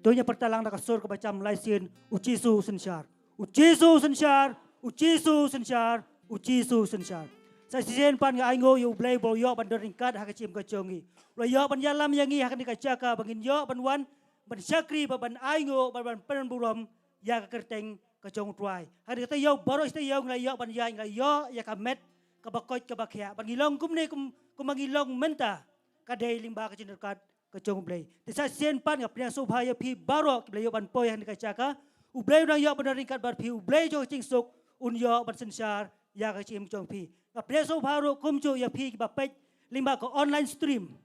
Tunya pertalang nakasur ke macam laisin ucisu sensyar. Ucisu sensyar, ucisu sensyar, ucisu sensyar. Sa sisen pan nga aingo yu blay bo yo ban doringkat hakachim ka chongi. Lo yo ban yalam yangi hakan ka chaka bangin yo ban wan ban syakri ban aingo ban pen buram ya ka kerteng ka chong tuai. Hari kata yo baros te yo nglay yo ban yai nglay yo ya ka met ka bakot ka bakya. Bangilong kumne kum mangilong menta ka day limba ka chinderkat ka chong blay. Tisa sen pan nga priang subhaya pi baro ka blay yo ban poy hakan ka chaka. Ublay nang yo ban doringkat ban pi ublay jo ching suk un yo ban sensyar ya ka chim chong pi. Preso baru kumcu ya pi bapet limba ko online stream.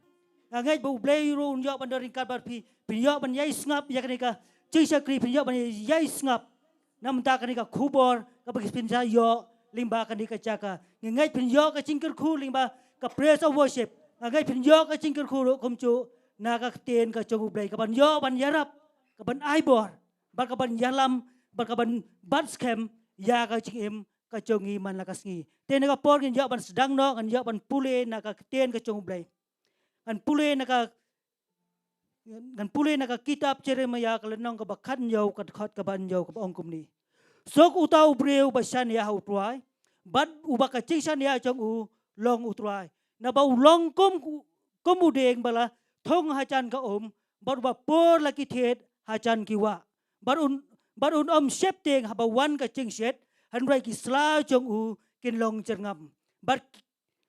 Ngai bu blay ru yo ban doringkat ban pi yo ban yai ngap ya kanika cing sakri yo ban yai ngap. Nam ta kanika kubor ka bagi pinsa yo limba kanika caka. Ngai yo ka cingker khu limba ka praise of worship. Ngai yo ka cingker khu kumcu na ka ten ka chong blay ka ban yo ban yarap ka ban aibor ban ka ban yalam ban ka ban bat scam ya ka cingem ka chongi man lakas ngi ten ka por ngin yo ban sedang no kan yo ban pule na ka ten ka chong blay kan pule na ka kitab Jeremia ka lenong ka bakhan yo ka khot ka ban yo ka ong kumni sok utau breu basan ya hu tuai bat ubaka chingsan ya chong u long utrai na bau long kum udeng bala thong hajan ka bat ba por laki thet hajan kiwa barun shep teng habawan ka chingset hanrai ki sla chong u kin long jerngam bar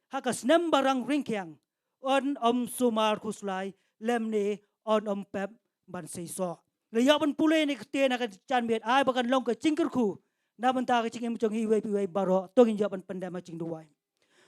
hakas nem barang ringkyang on sumar khuslai lemne on pep ban seiso le ya ban pule ni te na ka chan bet ai bakan long ka chingker khu na ban ta ka chingem chong hi wei pi wei baro tongin ya ban pandai ma ching duai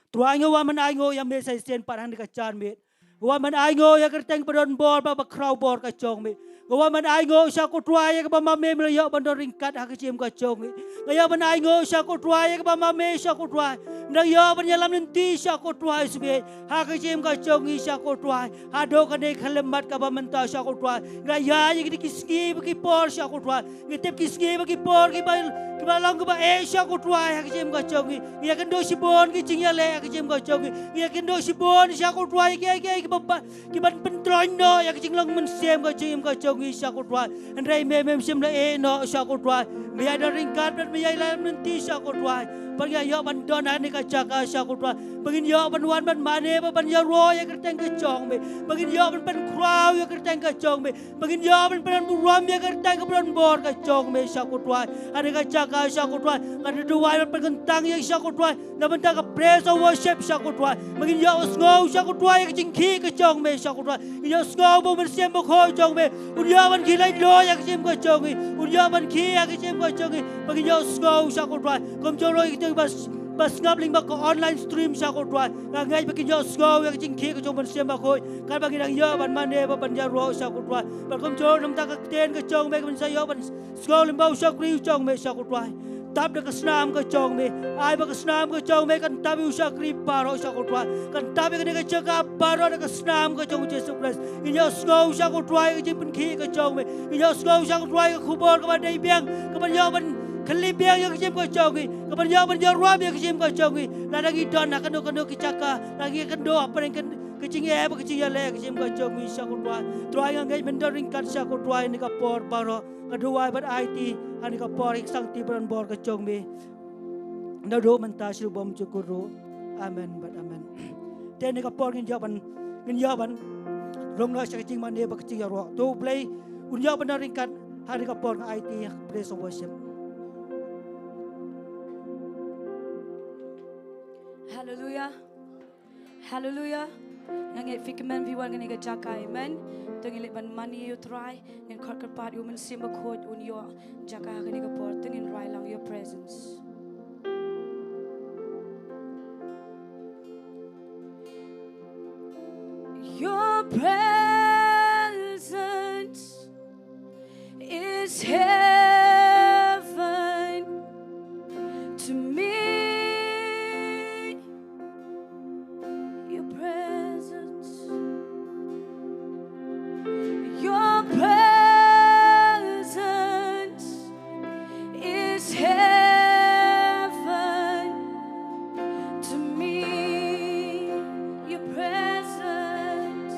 tuai ngo wa man ai ngo ya me sai sen paran ka chan bet wa man ai ngo ya kerteng padon bor ba kraw bor ka chong me Gawa man ay ngo siya ko tuwaya ka ba mame mlayo ban do ringkat hakachim ka chong. Gaya man ay ngo siya ko tuwaya ka ba mame siya ko tuwaya. Ndayo ban yalam nanti siya ko tuwaya sube. Hakachim ka chong siya ko tuwaya. Hado ka ne khalemat ka ba manta siya ko tuwaya. Gaya yi kisgi bagi por siya ko tuwaya. Ngitip kisgi bagi por ki ba lang ka ba siya ko tuwaya hakachim ka chong. Iya kendo si bon ki chingya le hakachim ka chong. Iya kendo si bon siya ko tuwaya ki ba pentroin no hakachim lang mensem ka ching ka chong. Siya ko tuwa. Andray mem simla no siya ko tuwa. Maya da ringkat dan maya lam nanti siya ko tuwa. Pagya yo ban don ani ka chaka siya ko tuwa. Bagin yo ban wan ban mane ba ban yo ro ya kerteng ka chong me. Bagin yo ban kraw ya kerteng ka chong me. Bagin yo ban buram ya kerteng ka ban bor ka chong me siya ko tuwa. Ani ka chaka siya ko tuwa. Kan duwai ban kentang ya siya ko tuwa. Na ban ta ka praise of worship siya ko tuwa. Bagin yo sngow siya ko tuwa ya jingki ka chong me siya ko tuwa. Yo sngow bo ban sem bo kho chong me. Unyaman kilay lo ya kisim ko chongi unyaman ki ya kisim ko chongi bagi yo snow sa ko try kom jolo ito bas ngabling ba ko online stream sa ko try ngay bagi yo snow ya kisim ki ko chong ban sem ba ko kan bagi nang yo ban mane ba ban ya ro sa ko try ba kom jolo nam ta ka ten ko chong me ban sa yo ban snow limbaw sa kri chong me sa ko try tap da kasnam ka chong me ai ba kasnam ka chong me kan tabi usha kri paro sa ko try kan tabi ka chaka paro da kasnam ka chong Jesus Christ inyo snow sa ko try ka jipin ki ka chong me inyo snow sa ko try ka khubor ka ba dai biang ka ban yo ban khali biang yo ka jim ka chong ka ban yo ram yo ka jim ka chong la lagi don na kano ki chaka lagi kando apa kan kecing ya ba kecing ya le ka jim ka chong sa ko try ngai mendoring kan sa ko try ni ka por paro kedua ban IT ani ka por ik sang ti ban bor ka chong me na do man ta silu bom chukuru amen but amen ten ni ka por ngin yaban long na sa kecing man ne ba kecing ya ro to play un yaban na ringkat hari ka por ka IT praise of worship. Hallelujah. Hallelujah. Nang fikman viwan ngani ka chaka amen. Tengin ban mani you try and korker part you men simba khod un yo jaka ngani ka por tengin rai lang your presence. Your presence is heaven to me. Your presence is heaven to me. Your presence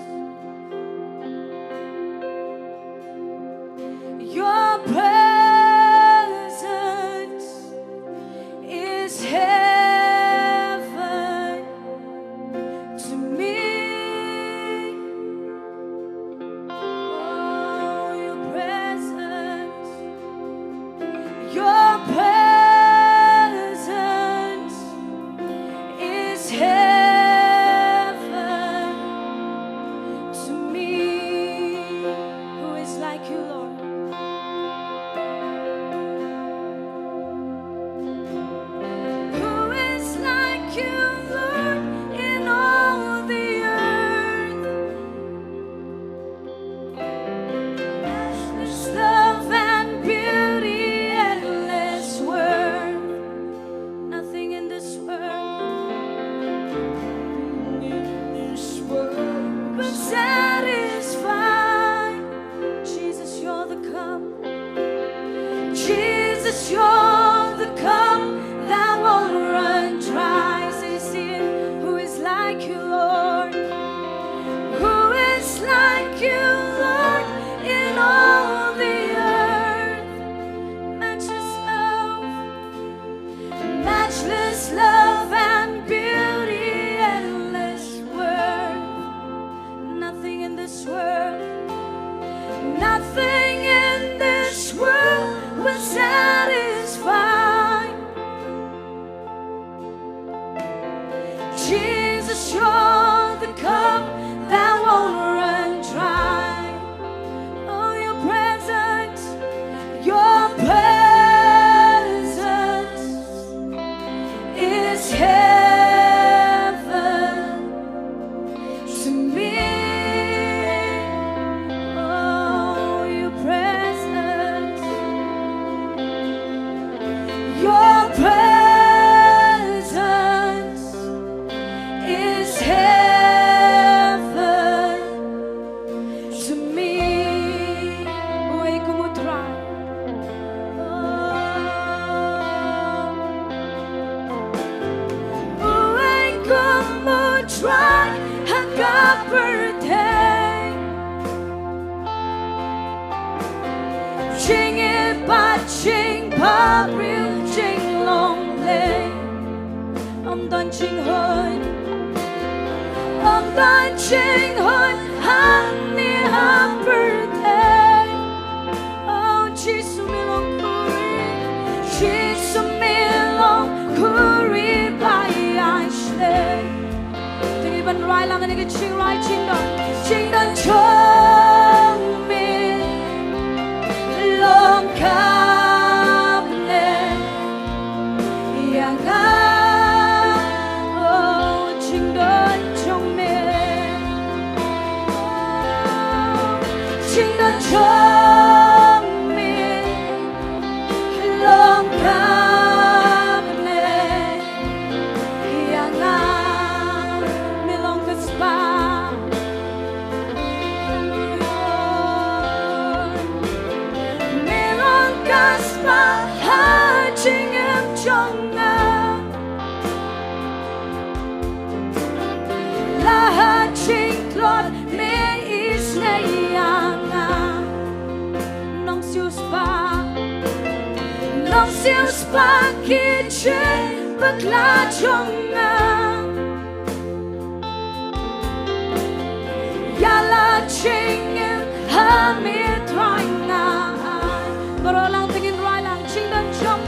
come. Jesus, you're the cup that won't run dry. Say, sing, who is like you, Lord? Who is like you, Lord, in all the earth? Matchless love and beauty, endless worth. Nothing in this world, nothing in this world will satisfy. Jesus, you're the cup that won't run dry. Oh, your presence is heaven to me. Oh, your presence is heaven to me. Buhay ko mo try. Buhay ko mo try hanggang birthday. Ching it ba ching pa real ching long lay. I'm done ching hood. I'm done ching hood. Honey, happy birthday. Oh, Jesus, milong kuri. Jesus, milong kuri by Ashley. Tingin ban rai lang na ching rai ching don chong min long cabinet. Yang oh, ching don chong min. Ching don chong min long cabinet. Yang milong kaspa. Milong kaspa haching em chonga. Lahat chingklot me isnayanga. Nong sius pa kitchen bakla chonga. Yala chingem hamit raina. Baro lang tingin rai lang ching dan chong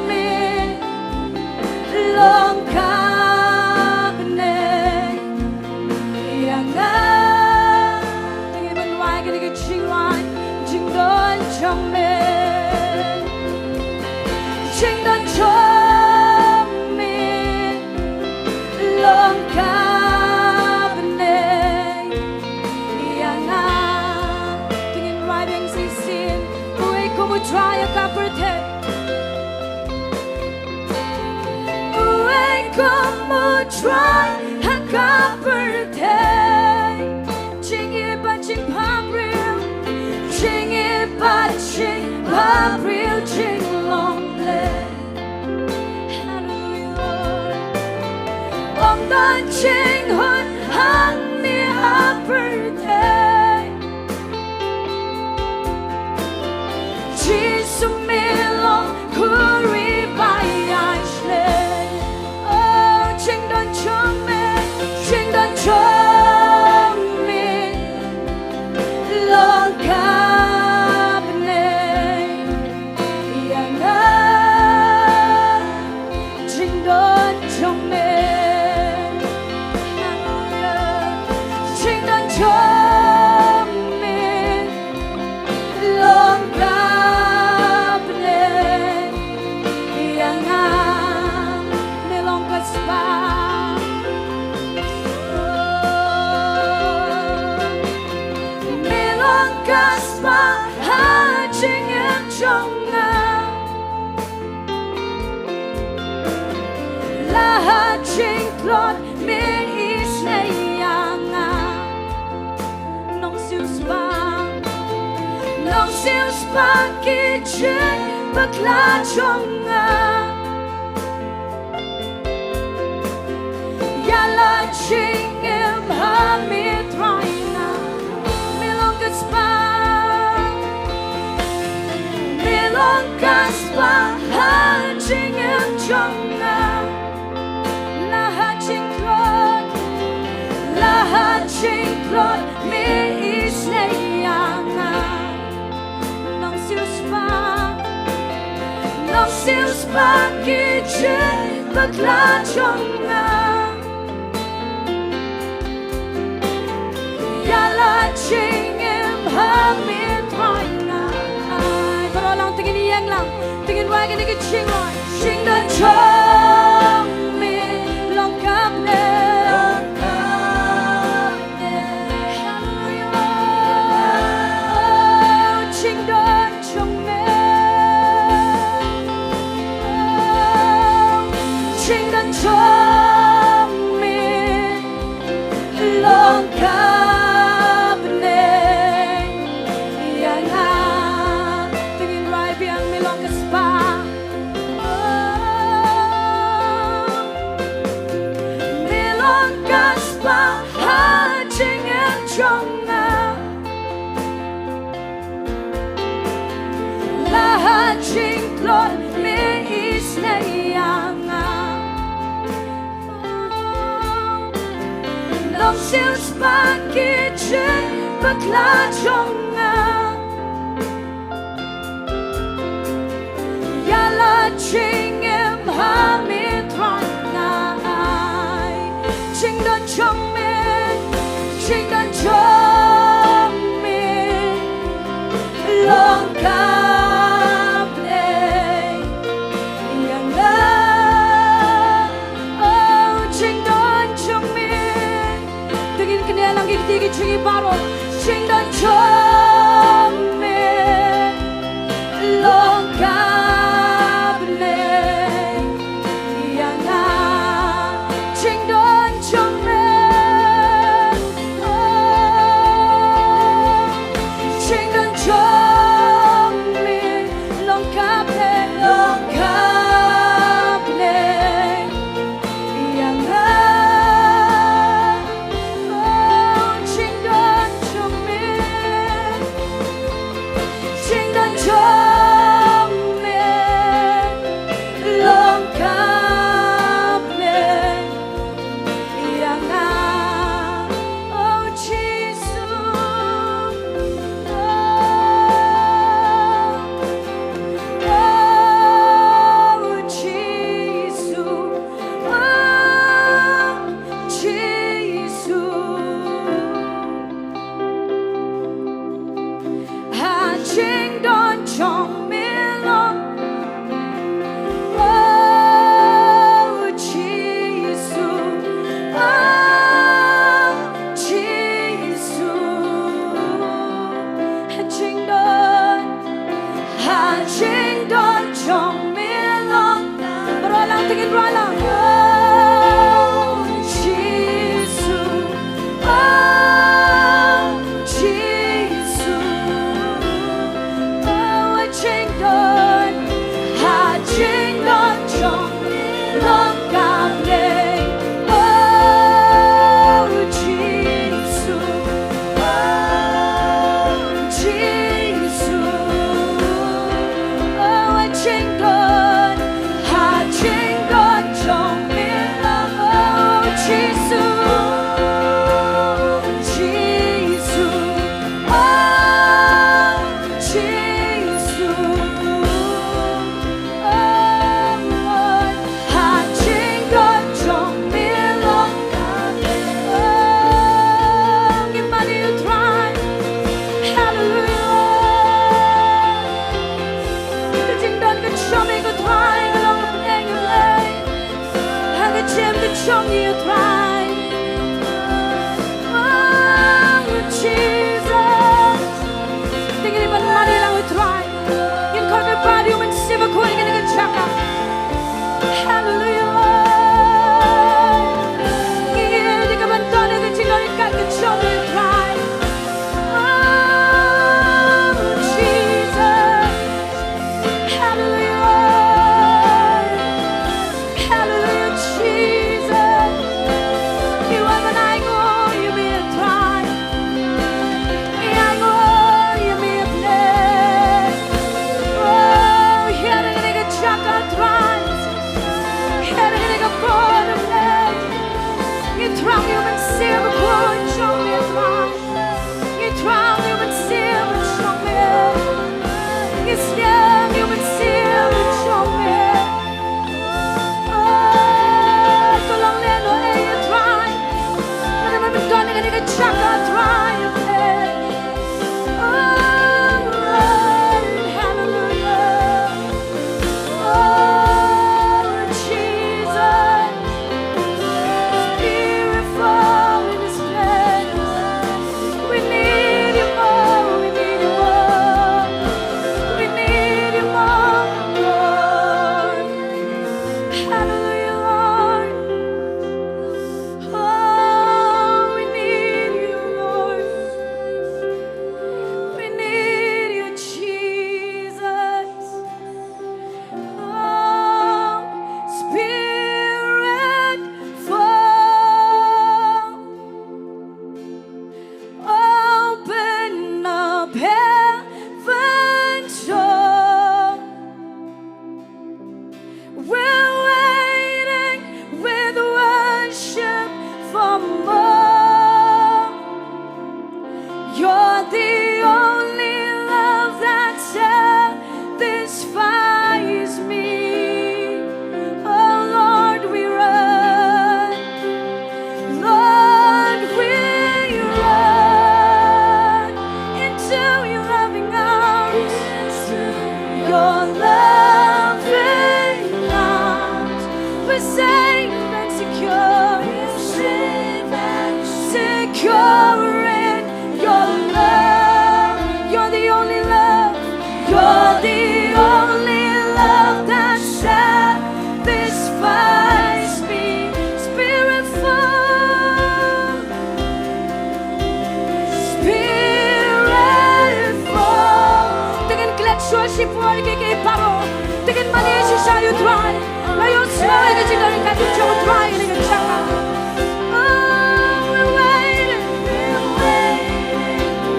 me long cabinet. Yang tingin ban rai gini ching rai ching dan chong me. Ching dan chong me long cabinet. Yang tingin rai bang sisin. Buhay ko mo try a kaperte. Buhay ko mo try a kaperte. Ching iba ching pabril. Ching iba ching pabril. Ching long le. Hallelujah. Om dan ching hun hang mi aperte. Jesus milong kuri by Ashley. Oh, ching don chong me long cabinet. Yang ching don chong me. Ching don chong me long cabinet. Yang milong kaspa. Milong kaspa haching em chonga. Lahat chingklot me isnayanga. Nong sius lòng siêu spa kỳ trên bậc lá trong ngà ya la ching em ha mi traina mi long cái spa mi long cái spa ha ching em trong ngà la ha ching clot la ha ching clot mi is nay nga lòng siêu spa kỳ trên bậc lá trong ngà ya la ching em ha mi thoại ngà para lang tingin yang lang tingin wa cái cái ching rồi ching đơn trong mi lòng cáp nè ching đơn trong mi trong mình lòng cáp nè yang ha tingin rai biang mi long cái spa mi long cái spa ha ching em trong nga la ha ching clot mi is nay yang lòng siêu spa kỳ trên bậc lá trong ngà ya la ching em ha mi thoại ngài ching đơn trong mình ching đơn trong mình lòng cáp nè yang la ching đơn trong mình tingin kanya lang gigdigi chingi baro ching đơn trong mình lòng cáp nè yang nga ching đơn trong mình ching đơn trong mình lòng cáp nè yang nga ching đơn trong mình ching đơn trong mình lòng cáp nè yang nga oh Jesus oh Jesus oh Jesus hà ching đơn trong mình lòng oh Jesus oh Jesus hà ching đơn trong mình lòng rồi lang tingin rồi lang oh Jesus oh Jesus oh safe and secure. We're safe and secure in your love. You're the only love. You're the only love that satisfies me. Spirit full, Spirit full. Dengan gletscher sipur kiki paro. Dengan manis sayu dry. Layo smell ke jigar kaki jauh dry dengan jangan. We're waiting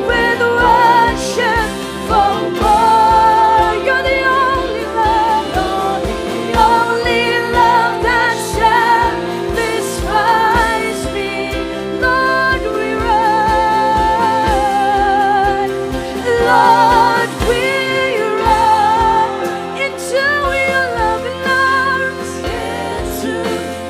with worship for more. You're the only love. You're the only love that satisfies me. Lord, we run. Lord, we run into your loving arms, into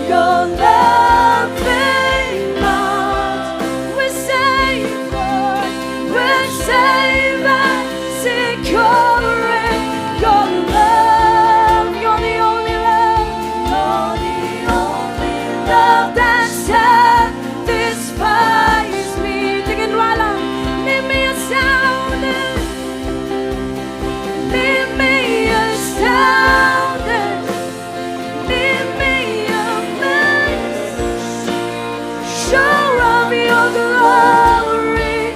your loving arms. We're safe, Lord. We're safe and secure in your love. You're the only love. You're the only love that satisfies me. Tingin wala, leave me astounded. Leave me astounded. Leave me amazed. Show of your glory.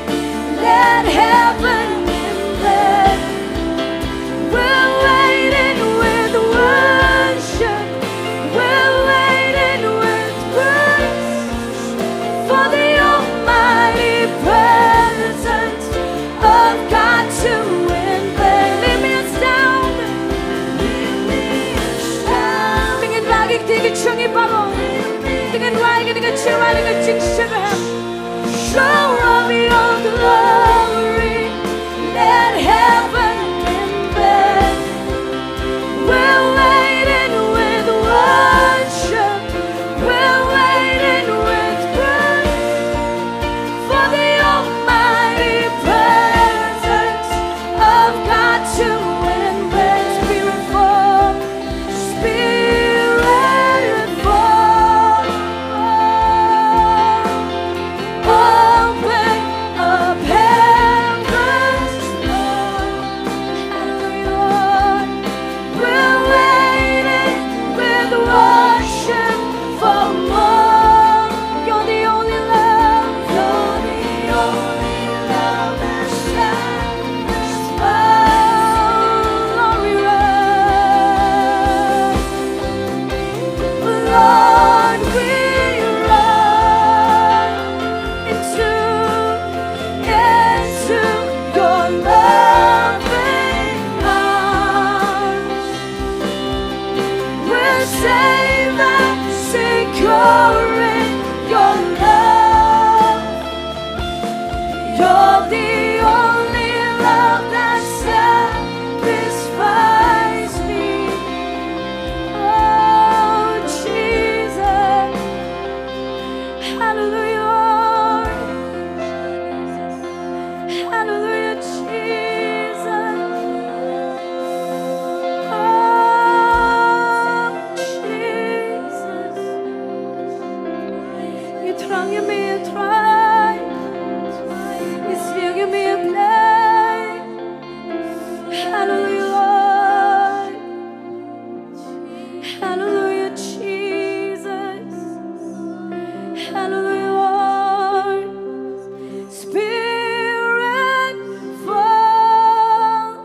Let heaven invade. We're waiting with worship. We're waiting with praise for the almighty presence of God to invade. Leave me astounded. Leave me astounded. Tingin lagi tingin siyang ibabaw. Tingin lagi tingin siya tingin siya. Show of your glory. Let heaven invade. We're waiting with worship. We're waiting with praise for the almighty presence of God to invade. Spirit fall, Spirit fall. Open up heaven's door. Hallelujah. We're waiting with worship for more. You're the only love. You're the only love that satisfies. Lord, we run. Lord, we run into your loving arms. We're safe and secure in your love. You're the only love that satisfies me. Oh, Jesus. Hallelujah. Hallelujah, Jesus. Oh, Jesus. You try me, you try. You sing me a play. Hallelujah, Lord. Hallelujah, Jesus. Hallelujah, Lord. Spirit fall.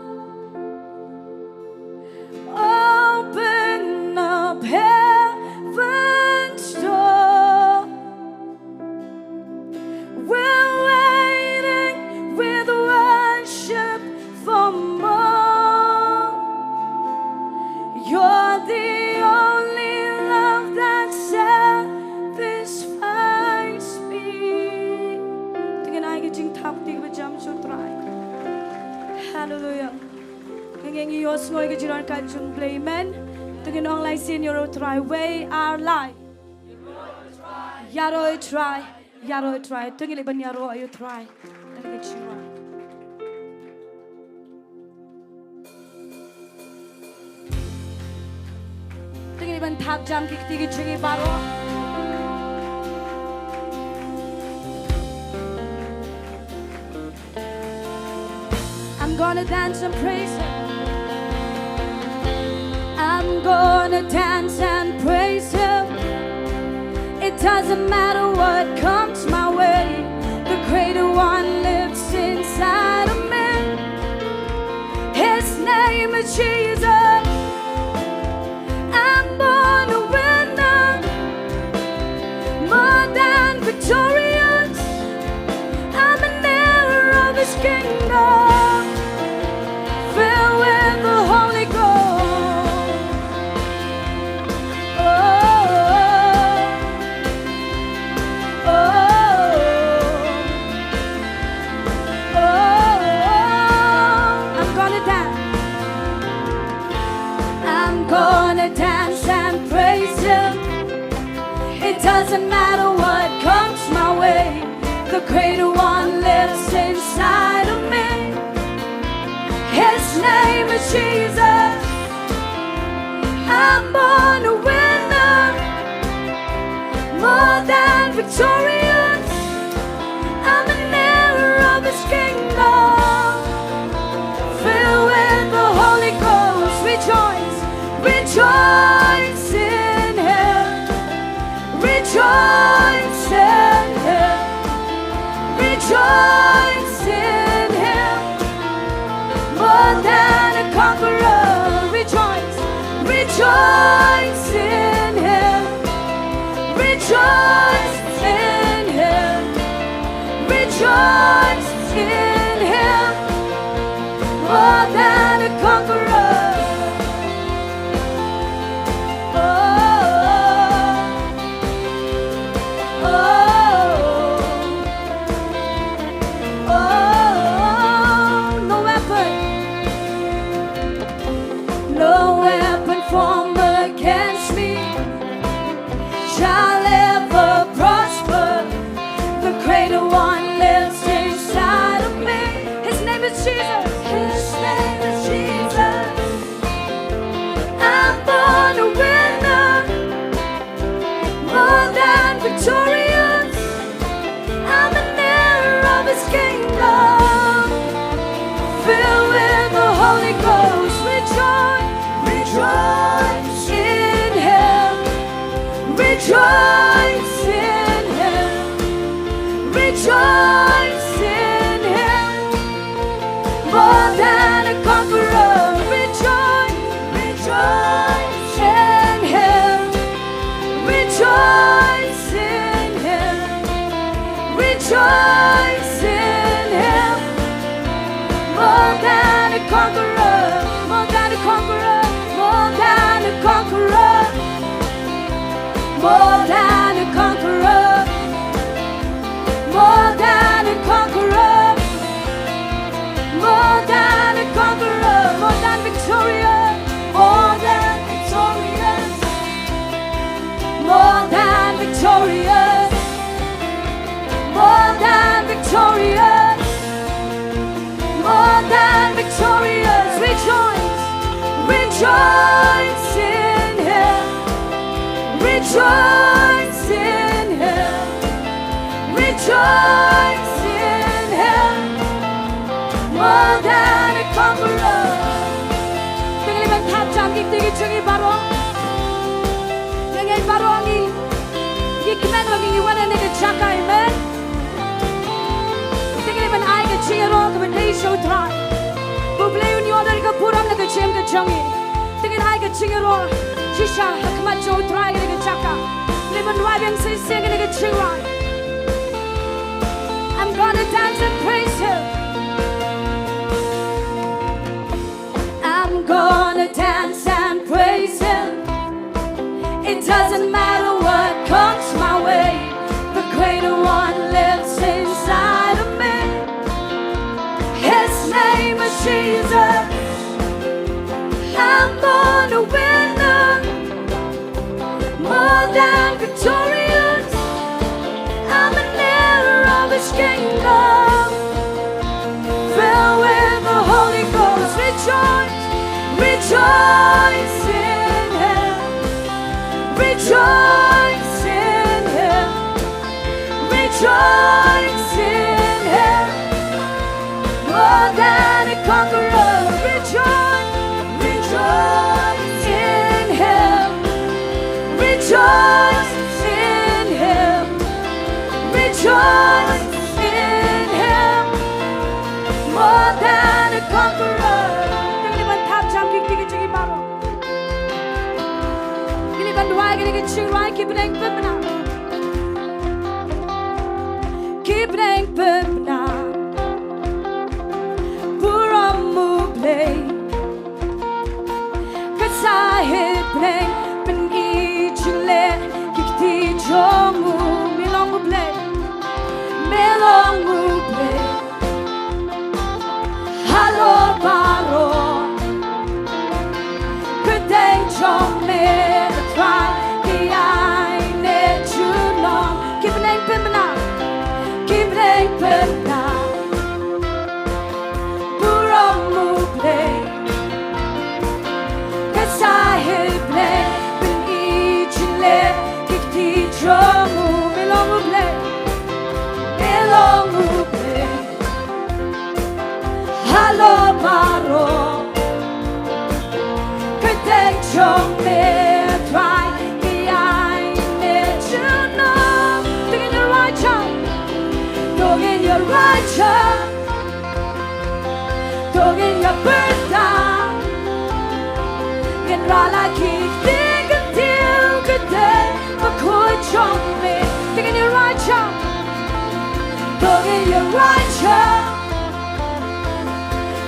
Open up heaven's door. We're waiting with worship for more. You're the only love that satisfies me. Tingin ay kijing tap tig bajam sutray. Hallelujah. Ngeng yos ngoy kijiran kajung play amen. Tingin ong lai sin yoro try way our life. Yaro try. Yaro try. Tingin iban yaro ayo try. Tingin kijiran. liban thak jam ki tigi chingi baro. I'm gonna dance and praise Him. I'm gonna dance and praise Him. It doesn't matter what comes my way. The greater one lives inside of me. His name is Jesus. I'm born a winner, more than victorious. I'm an heir of His kingdom, filled with the Holy Ghost. Oh, oh, oh, oh. I'm gonna dance. I'm gonna dance and praise Him. It doesn't matter what comes my way. The greater one lives inside of me. His name is Jesus. I'm born a winner, more than victorious. I'm an heir of His kingdom, filled with the Holy Ghost. Rejoice, rejoice in Him. Rejoice in Him. Rejoice in Him. More than a conqueror. Rejoice, rejoice in Him. Rejoice in Him. Rejoice in Him. More than a conqueror. Oh, oh, oh, oh. No weapon, no weapon formed against me shall ever prosper. The greater one lives inside of me. His name is Jesus. His name is Jesus. I'm born a winner, more than victorious. I'm an heir of His kingdom, filled with the Holy Ghost. Rejoice, rejoice in Him. Rejoice in Him. Rejoice in Him. More than a conqueror. Rejoice, rejoice in Him. Rejoice in Him. Rejoice in Him. More than a conqueror. More than a conqueror. More than a conqueror. More than a conqueror. More than a conqueror. More than a conqueror. More than victorious. More than victorious. More than victorious. More than victorious. More than victorious. Rejoice, rejoice in Him. Rejoice in Him. Rejoice in Him. More than a conqueror. Tinggal ibang tapjam kiktig chungi baro. Ngay baro angi yikmen wangi iwana nega chaka amen. Tinggal ibang ay ka chingero ka bandai show try. Bublay unyo dari ka puram nega chem ka chungi. Tinggal ay ka chingero shisha hakmat show try nega chaka. Liban wabang sing nega chingrai. I'm gonna dance and praise Him. I'm gonna dance and praise Him. It doesn't matter what comes my way. The greater one lives inside of me. His name is Jesus. I'm born a winner, more than victorious. I'm an heir of His kingdom, filled with the Holy Ghost. Rejoice, rejoice in Him. Rejoice in Him. Rejoice in Him. More than a conqueror. Rejoice. Rejoice in Him. Rejoice in Him. Rejoice in Him. More than a conqueror. Dengan tap jam kiki kiki baru. Gili banduai gili kiki rai keep neng pemna. Keep neng pemna. Puramu play. Kasahit play. Ben ichile kiki jomu milongu play. Milongu play. Hello, Baro. Good day, John. Me try the I need you long. Keep it like Pimana. Keep it like Pimana. Buramu play. Cause I hate play. When each leg, kick the drum. Me long play. Me long play. Hello, Baro. Good day, John. Me try the I need you know. Doing your right job. Doing your right job. Doing your birthday. Get right like it. Think until good day. But could John me. Doing your right job. Doing your right job.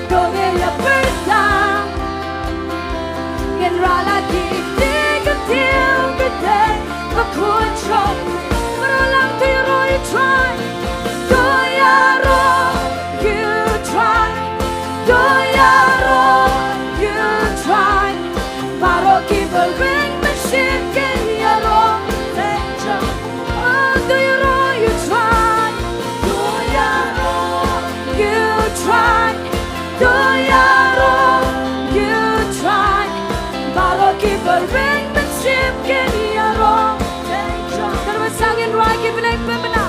Doing your birthday. Get right like it. Think until good day. But could John me. But all I'm doing, you try. Do your own, you try. Do your own, you try. Baro keep a ring machine. Get your own danger. Oh, do your own, you try. Do your own, you try. Do your own, you try. Baro keep a ring machine. Get your own danger. That was singing right. Keep playing Pimana.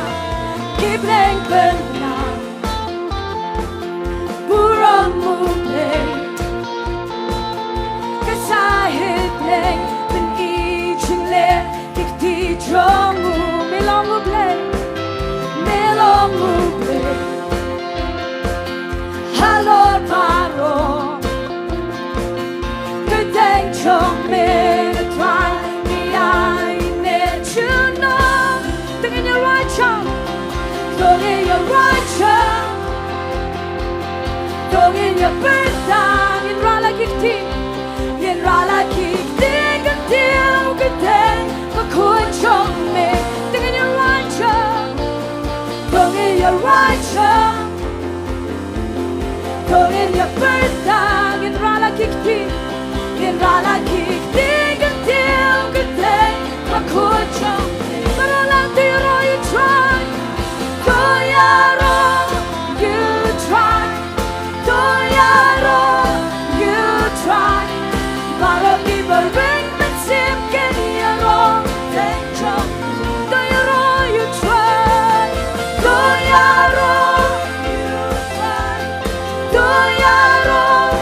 Keep playing Pimana. Buramu play. Cause I hate play. When each leg, kick the drum. Me long play. Me long play. Hello, Baro. Good day, John. Me try. Me I need you know. Doing your right job. Doing your right job. Doing your birthday. In Rala Kikti. In Rala Kikti. Good deal. Good day. But could John me. Doing your right job. Doing your right job. Doing your birthday. In Rala Kikti. In Rala Kikti. Good deal. Good day. But could John me. But all I'm doing, all you try. Do your own, you try. Do your own, you try. But I'll give a ring, but Sim get your own danger. Do your own, you try. Do your own, you try. Do your own,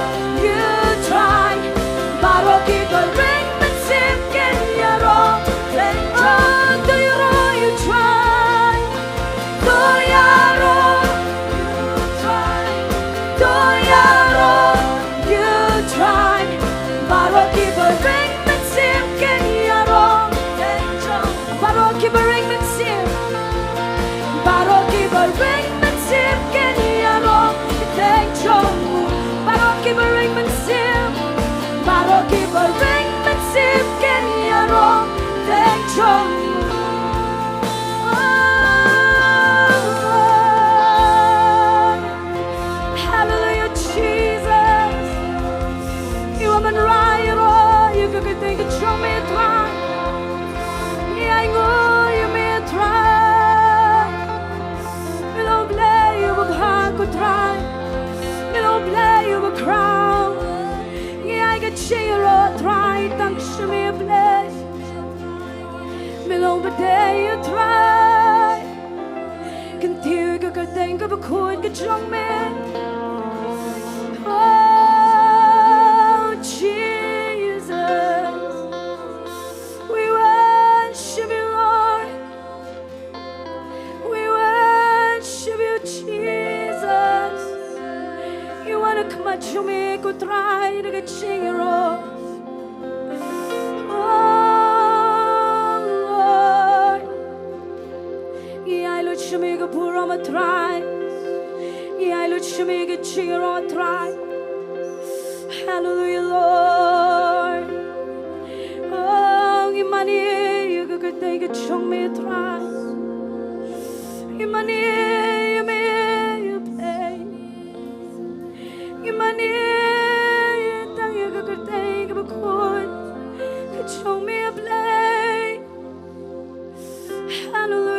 you try. But I'll give a ring, but Sim get your own danger. Do your own, you try. Do your own, you try. Do your own, you try. But I'll keep a ring, but Sim get your own danger. But I'll keep a ring, but Sim. But I'll keep a ring, but Sim get your own danger. But I'll keep a ring, but Sim. But I'll keep a ring, but Sim get your own danger. Hallelujah, Jesus. You are my right, you could think it show me try. Yeah, I know you may try. You don't play, you will hard to try. You don't play, you will crown. Yeah, I get cheer or try, thanks to me a place. long but day you try can tiêu cái tên cái bức khuôn cái trong mẹ oh Jesus we worship you Lord we worship you Jesus you wanna come at you me go try to get chingero Shamiga Purama try. Yeah, look Shamiga Chigaro try. Hallelujah, Lord. Oh, Imani, you could take a chong me try. Imani, you may you pay. Imani, you could take a good. Could show me a play. Hallelujah.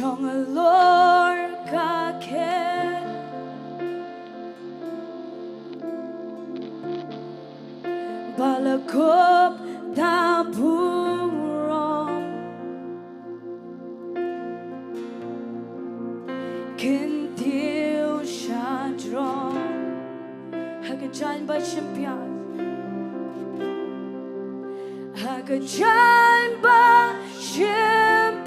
Trong Lord ca khen balakop da burom kin tiêu sha drom hagajan ba champion hagajan ba champion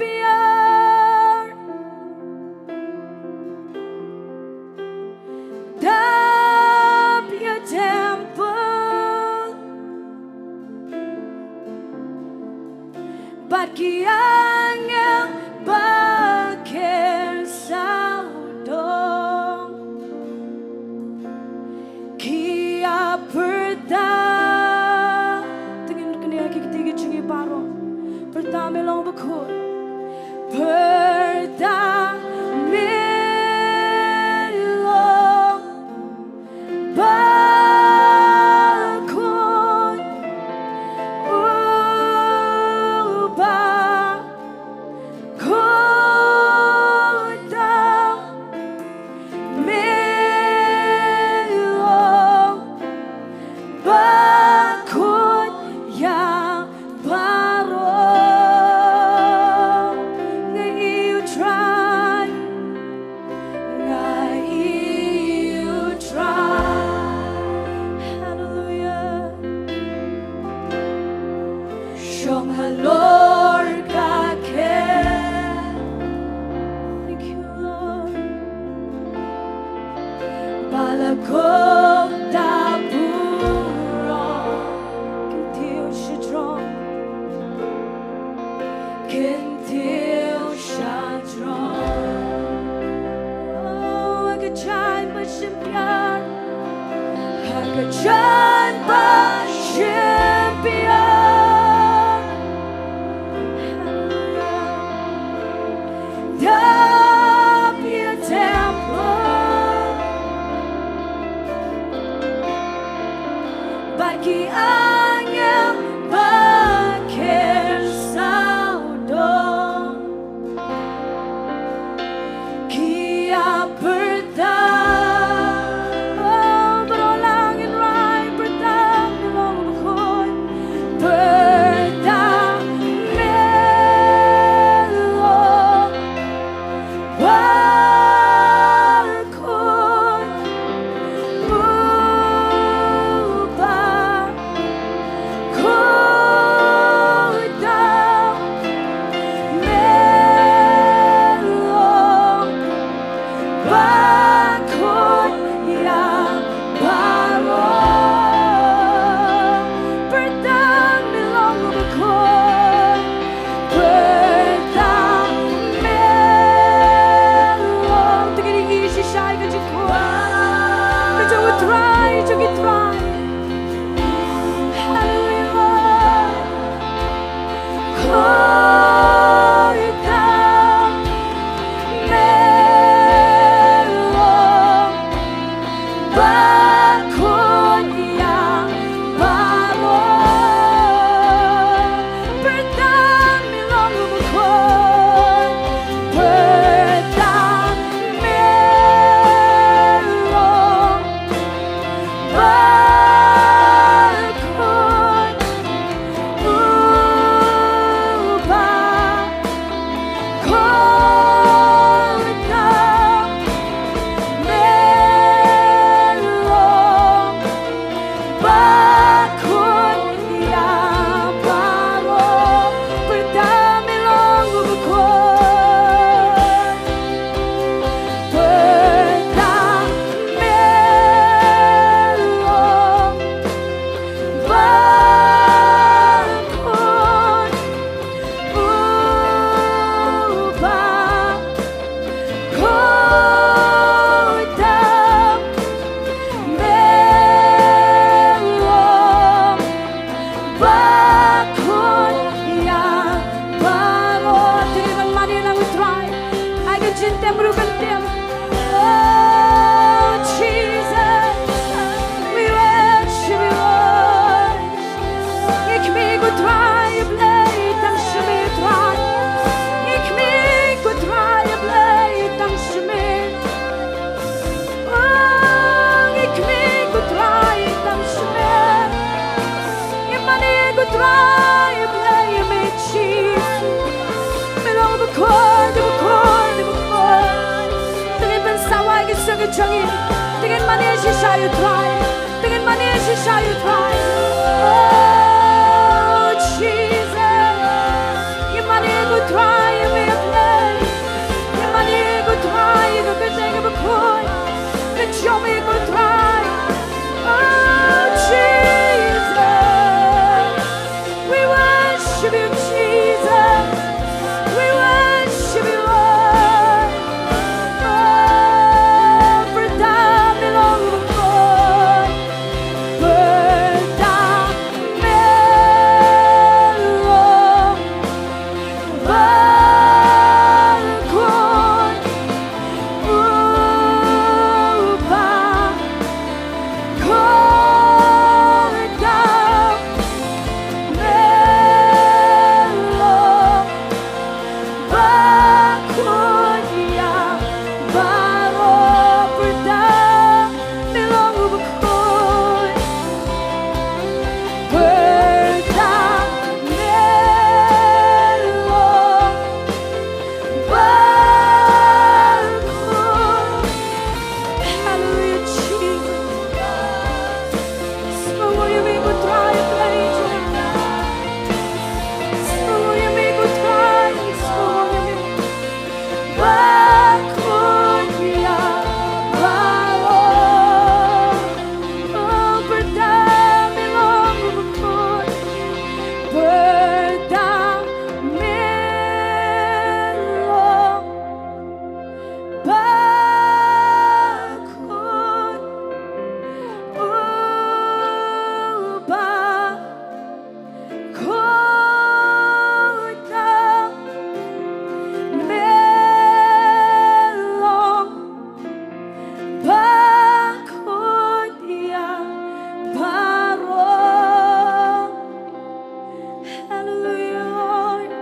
Kiangel baker saudong Kia perda Tingin kini lagi ketiga cungi paro Perda melong bakul Perda melong bakul John Champion try a blade, I'm shimmy try. Ik me go try a blade, I'm shimmy. Oh, ik me go try, I'm shimmy. Ik money go try a blade, me cheese. Me long the cord, the cord, the cord. Tingin ban sawa ki sugi changi. Tingin money she shy you try. Tingin money she shy you try. Oh Jesus, your money go try me a play. Your money go try the good thing of a coin. The show me go try. Oh Jesus, we worship you, Jesus. We worship you, Lord. Oh, for thou belong the Lord. For thou belong the Lord. Hallelujah, Jesus. So you make me try a play, so you make me try, so you make Bakunya Baro. Oh, berdamai lumut, berdamai bakun ubah kota melong bakunya baru. Hallelujah, Lord.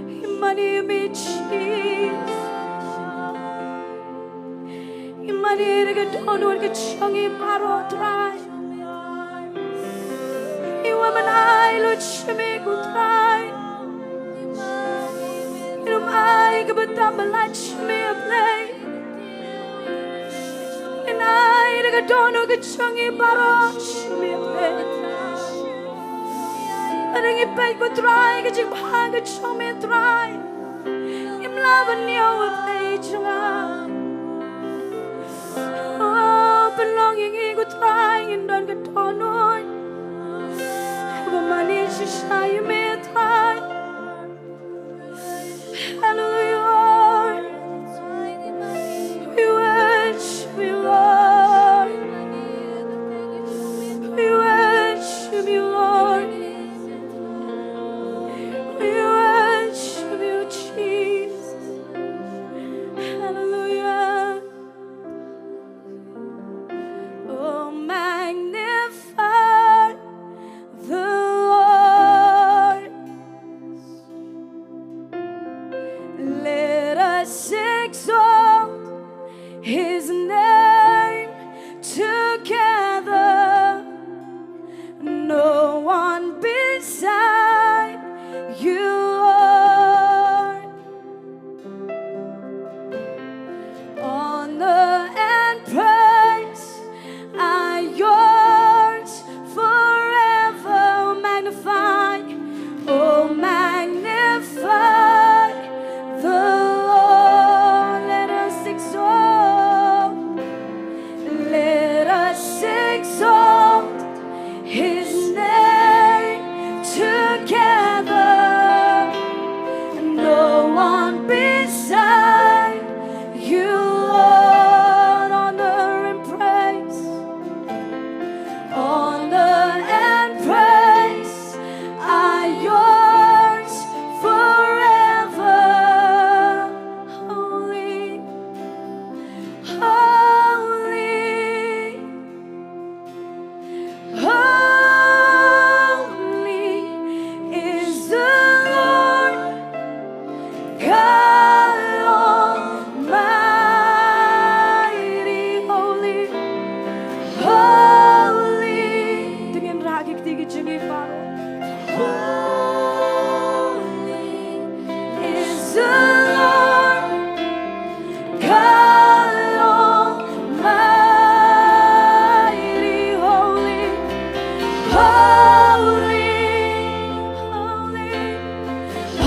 Imani mi cheese. Imani rega donor ke changi baru try. Iwaman ai lo chimi ku try. Ilum ai ke betam belai chimi a play. And I rega donor ke changi baru chimi a play. Adang ipay ko try ke jing bhag ke chimi try. Im laban yo a play changa. Oh, belonging ego trying and don't get on. But money is shy, you may try. Hallelujah, Lord. We worship you, Lord. We worship you, Lord. We worship you, Jesus. Hallelujah. Oh, magnify the Lord kejungi paro. Holy is the Lord God Almighty. Holy, holy, holy,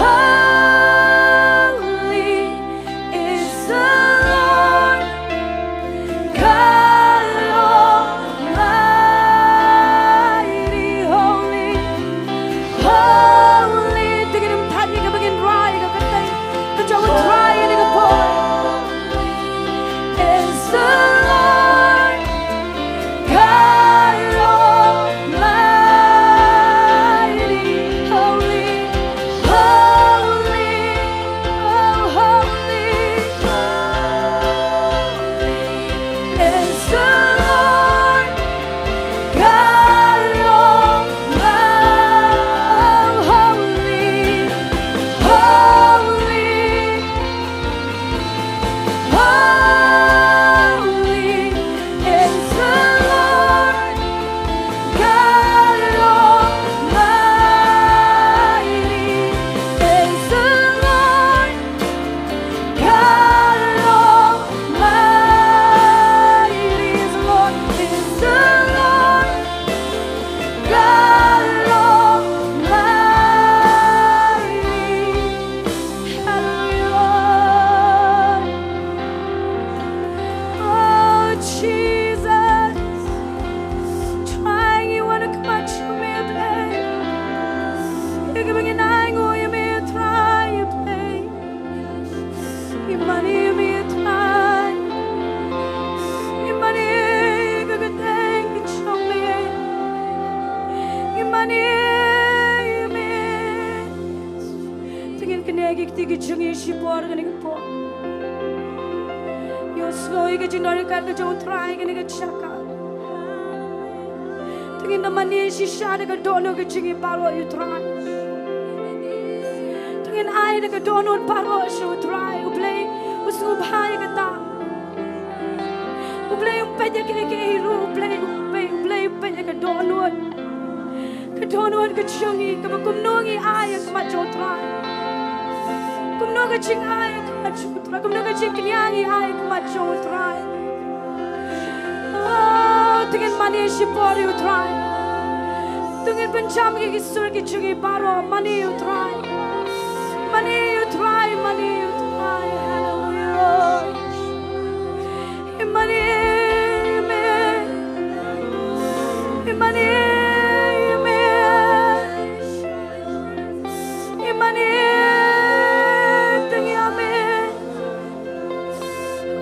holy is the Lord God Almighty. Holy, holy. Tingin ng tanya ka bagin rai ka katay. Kajawa try ka nigga po. Is the Lord God Almighty. Holy, holy, oh holy, holy is the Lord God Almighty. Holy, holy is the Lord God Almighty. Is the Lord God Almighty. Is the Lord, is the Lord God Almighty. Hallelujah. Oh Jesus, trying you wanna come at you may play. You can begin dying or you may try you play. You money you may try. You money you can thank you show me. You money you may. Tingin kinegik tigi chungi shipor ganing po. You slow you get you know you can't go try ganing chaka. Tingin naman ni shisha ka dono ka chingi paro you try. Tingin ay ka dono paro you try. Uplay usubhay ka ta. Uplay umpedya kinikiru. Uplay umpedya ka dono. Ka dono ka chingi ka kumnungi ay ka macho try. Kumno ka ching ay ka macho try. Kumno ka ching kinyangi ay ka macho try. Oh, tingin mani shipor you try. Tingin penjam ki kisur ki chingi paro mani you try. Money you try, money you try, hallelujah. Money you make, money you make, money you make.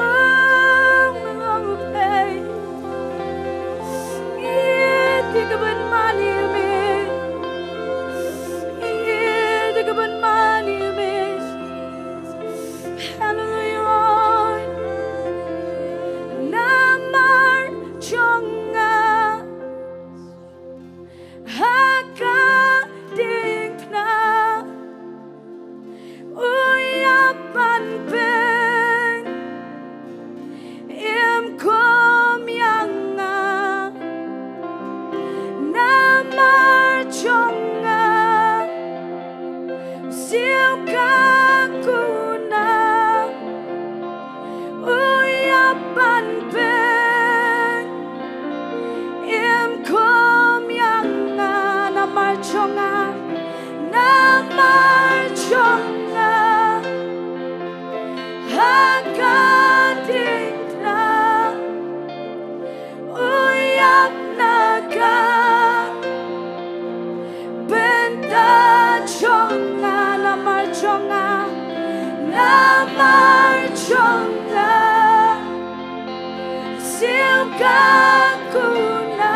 Oh, pay. Think about money you make. Think about money you make. Hallelujah. Namar chonga hakadingna uyapan pen imkom yanga namar chonga siukakuna uyapan pen imkom yanga namar chonga hakadingna uyak naga benta chonga namar chonga siukakuna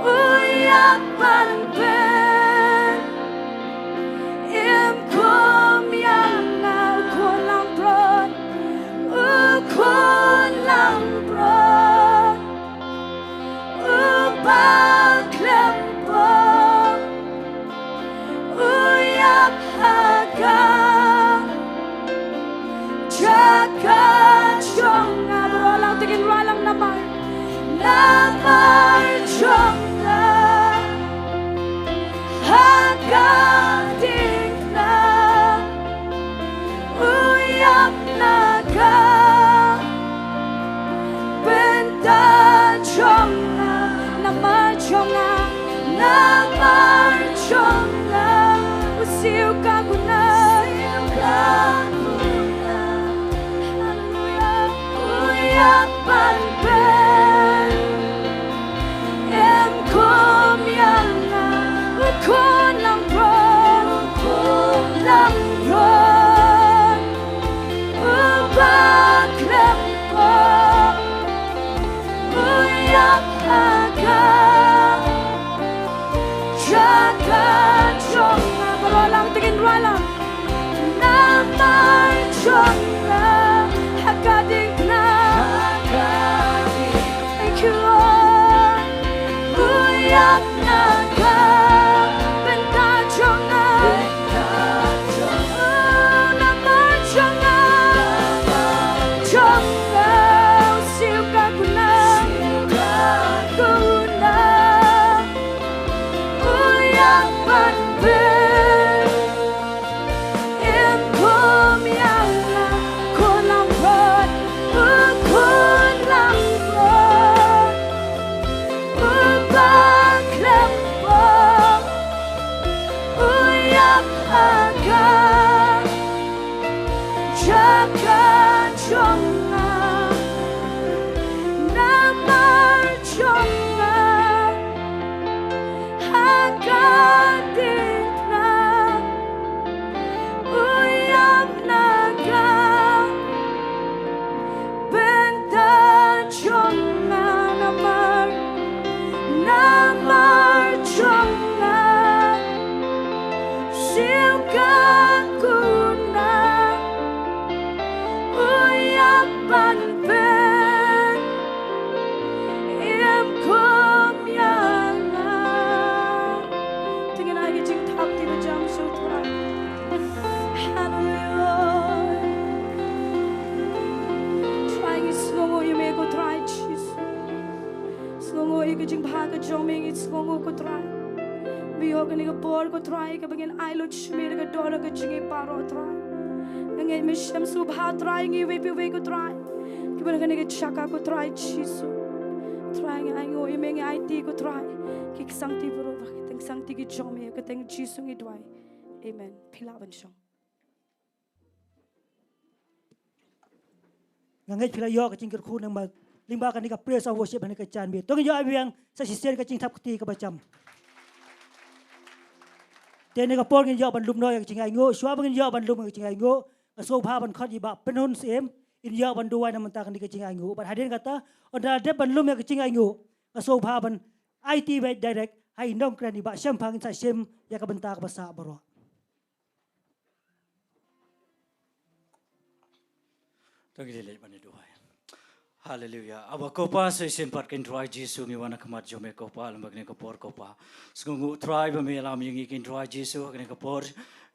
uyapan pen imkom yanga ukulang brod upaklempong uyak haga jaga chonga berulang tingin walang namar chonga jonga namar jonga usiu kaguna hallelujah uyak panben em kom yana ukon lang ron ubak lepo uyak agak jaga jonga berulang tingin berulang namar jonga hakadigna thank you Lord uyak naga benta jonga namar jonga jonga usiu kaguna guna uyak panben em kom yana kolang rod kolang rod ubak lepo uyak agak jaga jonga namar jonga hakadigna uyak naga benta jonga namar jonga siu kaguna uyak panben em kom yana tingin ay jing thap ti jam sutra hallelujah trying is snongo you make go try cheese snongo ik jing bhaga joming it's snongo ko try biyo gani ko por ko try ka bagin I lot shmir ka dor ka jingi paro try ngai misham subha try ngi we bi we ko try kibana gani ka chaka ko try cheese try ngai ngo imeng IT ko try kik sangti puro bakiteng sangti ki jomi ka teng cheese ngi dwai amen pilaban shong ngangai phila yo ka chingker khu nang ma limba kan ni ka praise and worship han ka chan bi tong yo abiang sa sisen ka ching thap ti ka bacham te ne ka por ngin yo ban lum no ya chingai ngo shwa ban yo ban lum ka chingai ngo so pha ban khot yi ba penun sem in yo ban duwai na man ta kan ni ka chingai ngo ban haden kata onda de ban lum ya ka chingai ngo so pha ban IT by direct hai nong kran ni ba sem phang sa sem ya ka ban ta ka basa baro Tagililay man ito ay. Hallelujah. Aba ko pa sa isimpat kin try Jesu ngi wana kamat jome ko pa alam bagni ko por ko pa. Sungu try ba mi alam yung ikin try Jesu kani ko por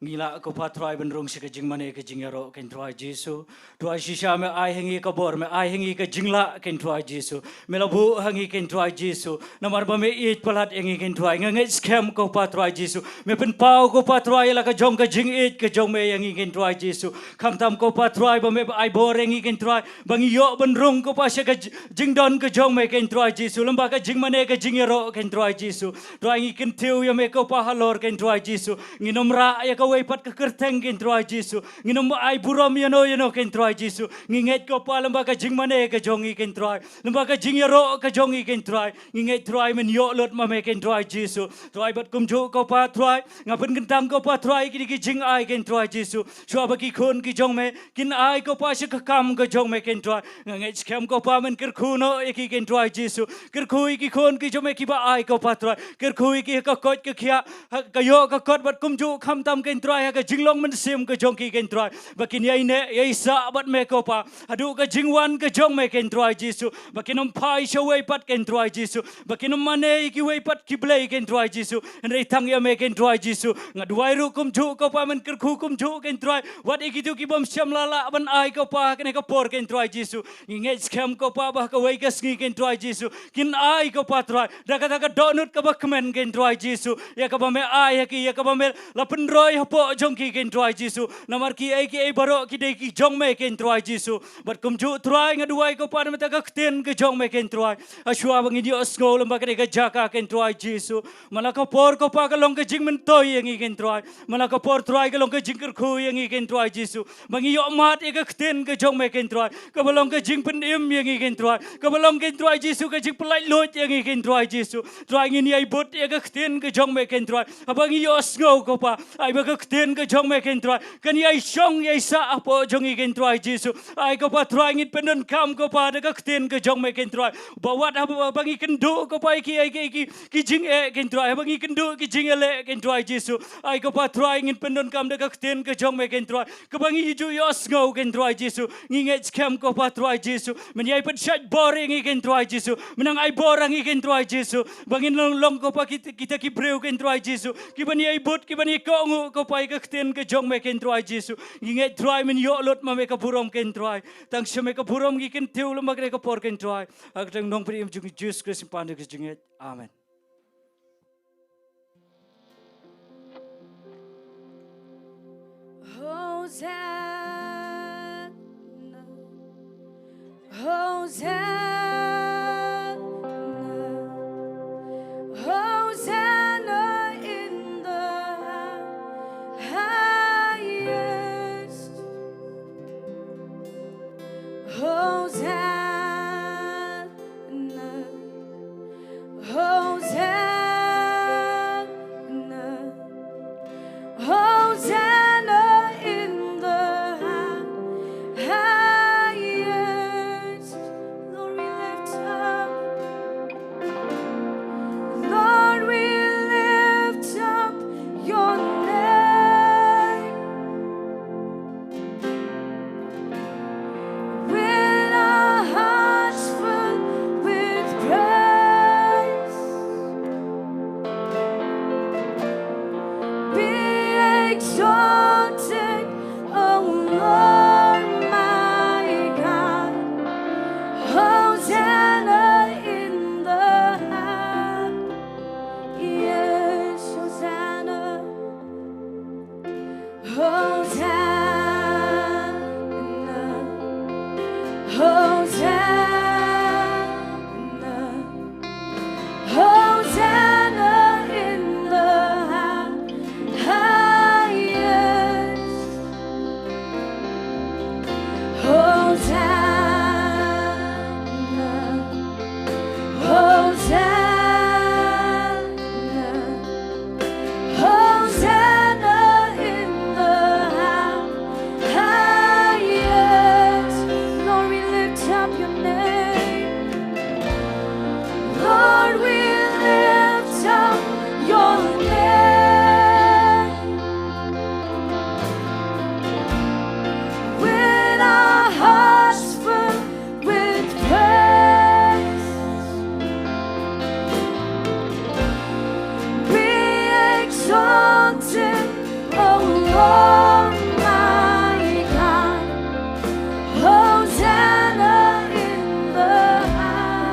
ngila ko pa try ban rong sika jing mane ka jingaro kin try Jesu. Try shisha me ai hangi ka bor me ai hangi ka jingla kin try Jesu. Me labu hangi kin try Jesu. Namar ba me it palat hangi kin try ngai scam ko pa try Jesu. Me pen pau ko pa try la ka jong ka jing it ka jong me hangi kin try Jesu. Kam tam ko pa try ba me ai bor hangi kin try bangi yo ban rong ko pa siya ka jing don ka jong me kin try Jesu. Lamba ka jing mane ka jingaro kin try Jesu. Try ngi kin tiu ya me ko pa halor kin try Jesu. Nginom ra ya ka way pat ka kerteng kin try Jesu. Nginom ai burom yano kin try Jesu. Nginget ko pa lamba ka jing mane ka jongi kin try. Lamba ka jingaro ka jongi kin try. Nginget try men yo lot ma me kin try Jesu. Try bat kum jo ko pa try. Ngapen kin tam ko pa try ki ki jing ai kin try Jesu. Shwa ba ki khon ki jong me kin ai ko pa siya ka kam ka jong me kin try. Nginget scam ko pa men ker khuno ki kin try Jesu. Ker khui ki khon ki jong me ki ba ai ko pa try. Ker khui ki ka kot ka khia ka yo ka kot bat kum jo kham tam kin try ka jinglong men sim ka jong ki kin try. Bakin yai ne yai sa bat me ko pa. Adu ka jingwan ka jong me kin try Jesu. Bakin om pai sha way pat kin try Jesu. Bakin om mane ki way pat ki blai kin try Jesu. Rei thang ya me kin try Jesu. Ngadwai ru kum jo ko pa men ker khu kum jo kin try. Wat ikitu ki bom syam lala ban ai ko pa kin ka por kin try Jesu. Nginget kem ko pa bah ka wei ka sngi ken tuai Jesu kin ai ko pa tuai da ka donut ka ba kemen ken tuai Jesu ya ka ba me ai ki ya ka ba me la penroi hapo jong ki ken tuai Jesu namar ki ai baro ki dei ki jong me ken tuai Jesu bat kum ju tuai ngaduai ko pa me ta ka ten ke jong me ken tuai ashwa bang dio sngo lam ba ka ka jaka ken tuai Jesu mana ka por ko pa ka long ka jing men toy yang i ken tuai mana ka por tuai ka long ka jing ker khu yang i ken tuai Jesu bang yo mat e ka ten ke jong me ken tuai ka balong ka jing pen im yang i ken tuai ka balong ken tuai Jesu ka jing pelai lot yang i ken tuai Jesu tuai ngin ai bot e ka ten ke jong me ken tuai abang yo sngo ko pa ai ba ka ten ke jong me ken tuai kan ai shong ai sa apo jong i ken tuai Jesu ai ko pa tuai ngin pendon kam ko pa da ka ten ke jong me ken tuai bawat apa bang i ken do ko pa ki jing e ken tuai bang i ken do ki jing ele ken tuai Jesu ai ko pa tuai ngin pendon kam da ka ten ke jong me ken tuai ka bang i ju yo sngo ken tuai Jesu nginget kam ko pa tuai Jesu men ai pen shat boring i ken tuai Jesu menang ai borang i ken tuai Jesu bangin long ko pa kita ki breu ken tuai Jesu ki bani ai bot ki bani ko ngu ko pa ka ten ke jong me ken tuai Jesu nginget tuai men yo lot ma me ka burom ken tuai tang shme ka burom gi ken tiu lam ka por ken tuai ak tang nong pri im ju Jesus Christ pande ke jinget amen. Hosanna, Hosanna, Hosanna in the highest. Hosanna, Hosanna, Hosanna in the highest. Lord, we lift up. Lord, we lift up your name. With our hearts filled with praise, be exalted, O Lord my God. Hosanna in the highest. Hosanna, Hosanna, Hosanna, Hosanna in the highest. Hosanna, Hosanna, Hosanna in the highest. Lord, we lift up your name. Lord, we lift up your name. With our hearts filled with praise, be exalted, O Lord my God. Hosanna in the highest.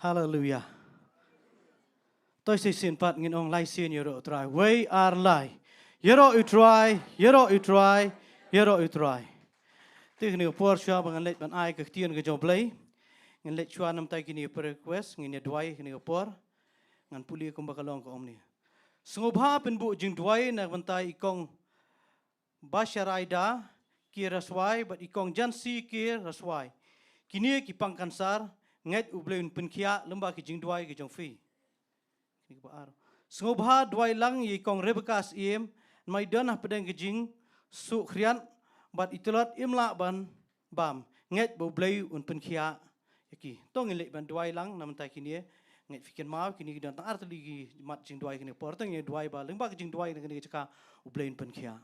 Hallelujah. Tôi sẽ xin phạt nghìn ông lai xin yero try. We are lai. Yero utry, yero utry, yero utry. Tiếc nhiều por cho bằng lệ bằng ai cái tiền cái job lấy. Ngân lệ cho năm tay kini per request ngin dwai kini por. Ngân puli kum bakalong ko omni. Sungobha penbu jing dwai na bantai ikong Basharaida ki raswai but ikong jansi ki raswai. Kini ki pangkansar nget ubleun penkia lembah ki jing dwai ki jong fi. Sungobha dwai lang ikong Rebekas im mai dan pedang kejing su khrian bat itulat imla ban bam nget bo blay un penkhia yaki tong ile ban duai lang nam tai kini nget fikin mau kini dan tar tali mat jing duai kini portang ye duai ba leng ba jing duai kini chaka u blay un penkhia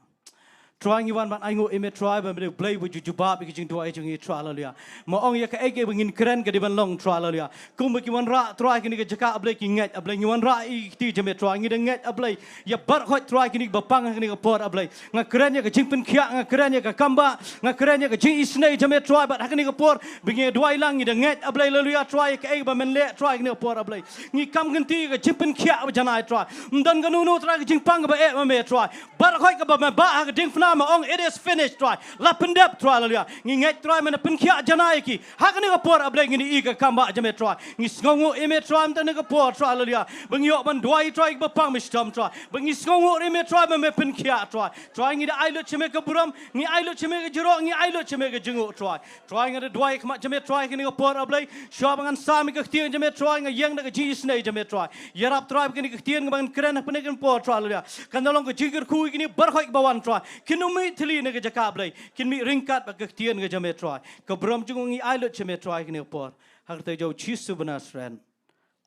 trying you ban aingo eme try ban blay bu juba bi jing duai jing try hallelujah ma ong ya ka ege bangin keren ka di ban long try hallelujah kum ki wan ra try kini jaka blay ki nget ablay wan ra I ti jame try ngi nget ablay ya bar khoi try kini ba pang kini ka por ablay nga keren ya ka jing penkhia nga keren ya ka kamba nga keren ya ka jing isnei jame try ba kini ka por bingi duai lang ngi nget ablay hallelujah try ka ege ba men le try kini ka por ablay ngi kam ganti ka jing penkhia ba janai try dan ganu no try ka jing pang ba e ma me try bar khoi ka ba ka ding ma ong it is finished try la pendep try hallelujah ngi nget try mana penkhia janai ki ha kini ka por ablay ngi I ka kamba jame try ngi sngongo eme try am tan ka por try hallelujah bangyo ban duai try ba pang mistam try bangi sngongo eme try me penkhia try ngi da ailo cheme ka buram ngi ailo cheme ka jiro ngi ailo cheme ka jingo try ngi da duai kma jame try kini ka por ablay shobangan sami ka tiang jame try ngi yang da ka ji snei jame try yarap try kini ka tiang ban kren ha pene kan por try hallelujah kandalong ka jigir khu kini bar khoi ba wan try kinumi thli ne ka jaka blai kinmi ringkat ba ka tiang ka jame try ka buram jingo ngi ailo cheme try kini ka por hak te jo chisu banasran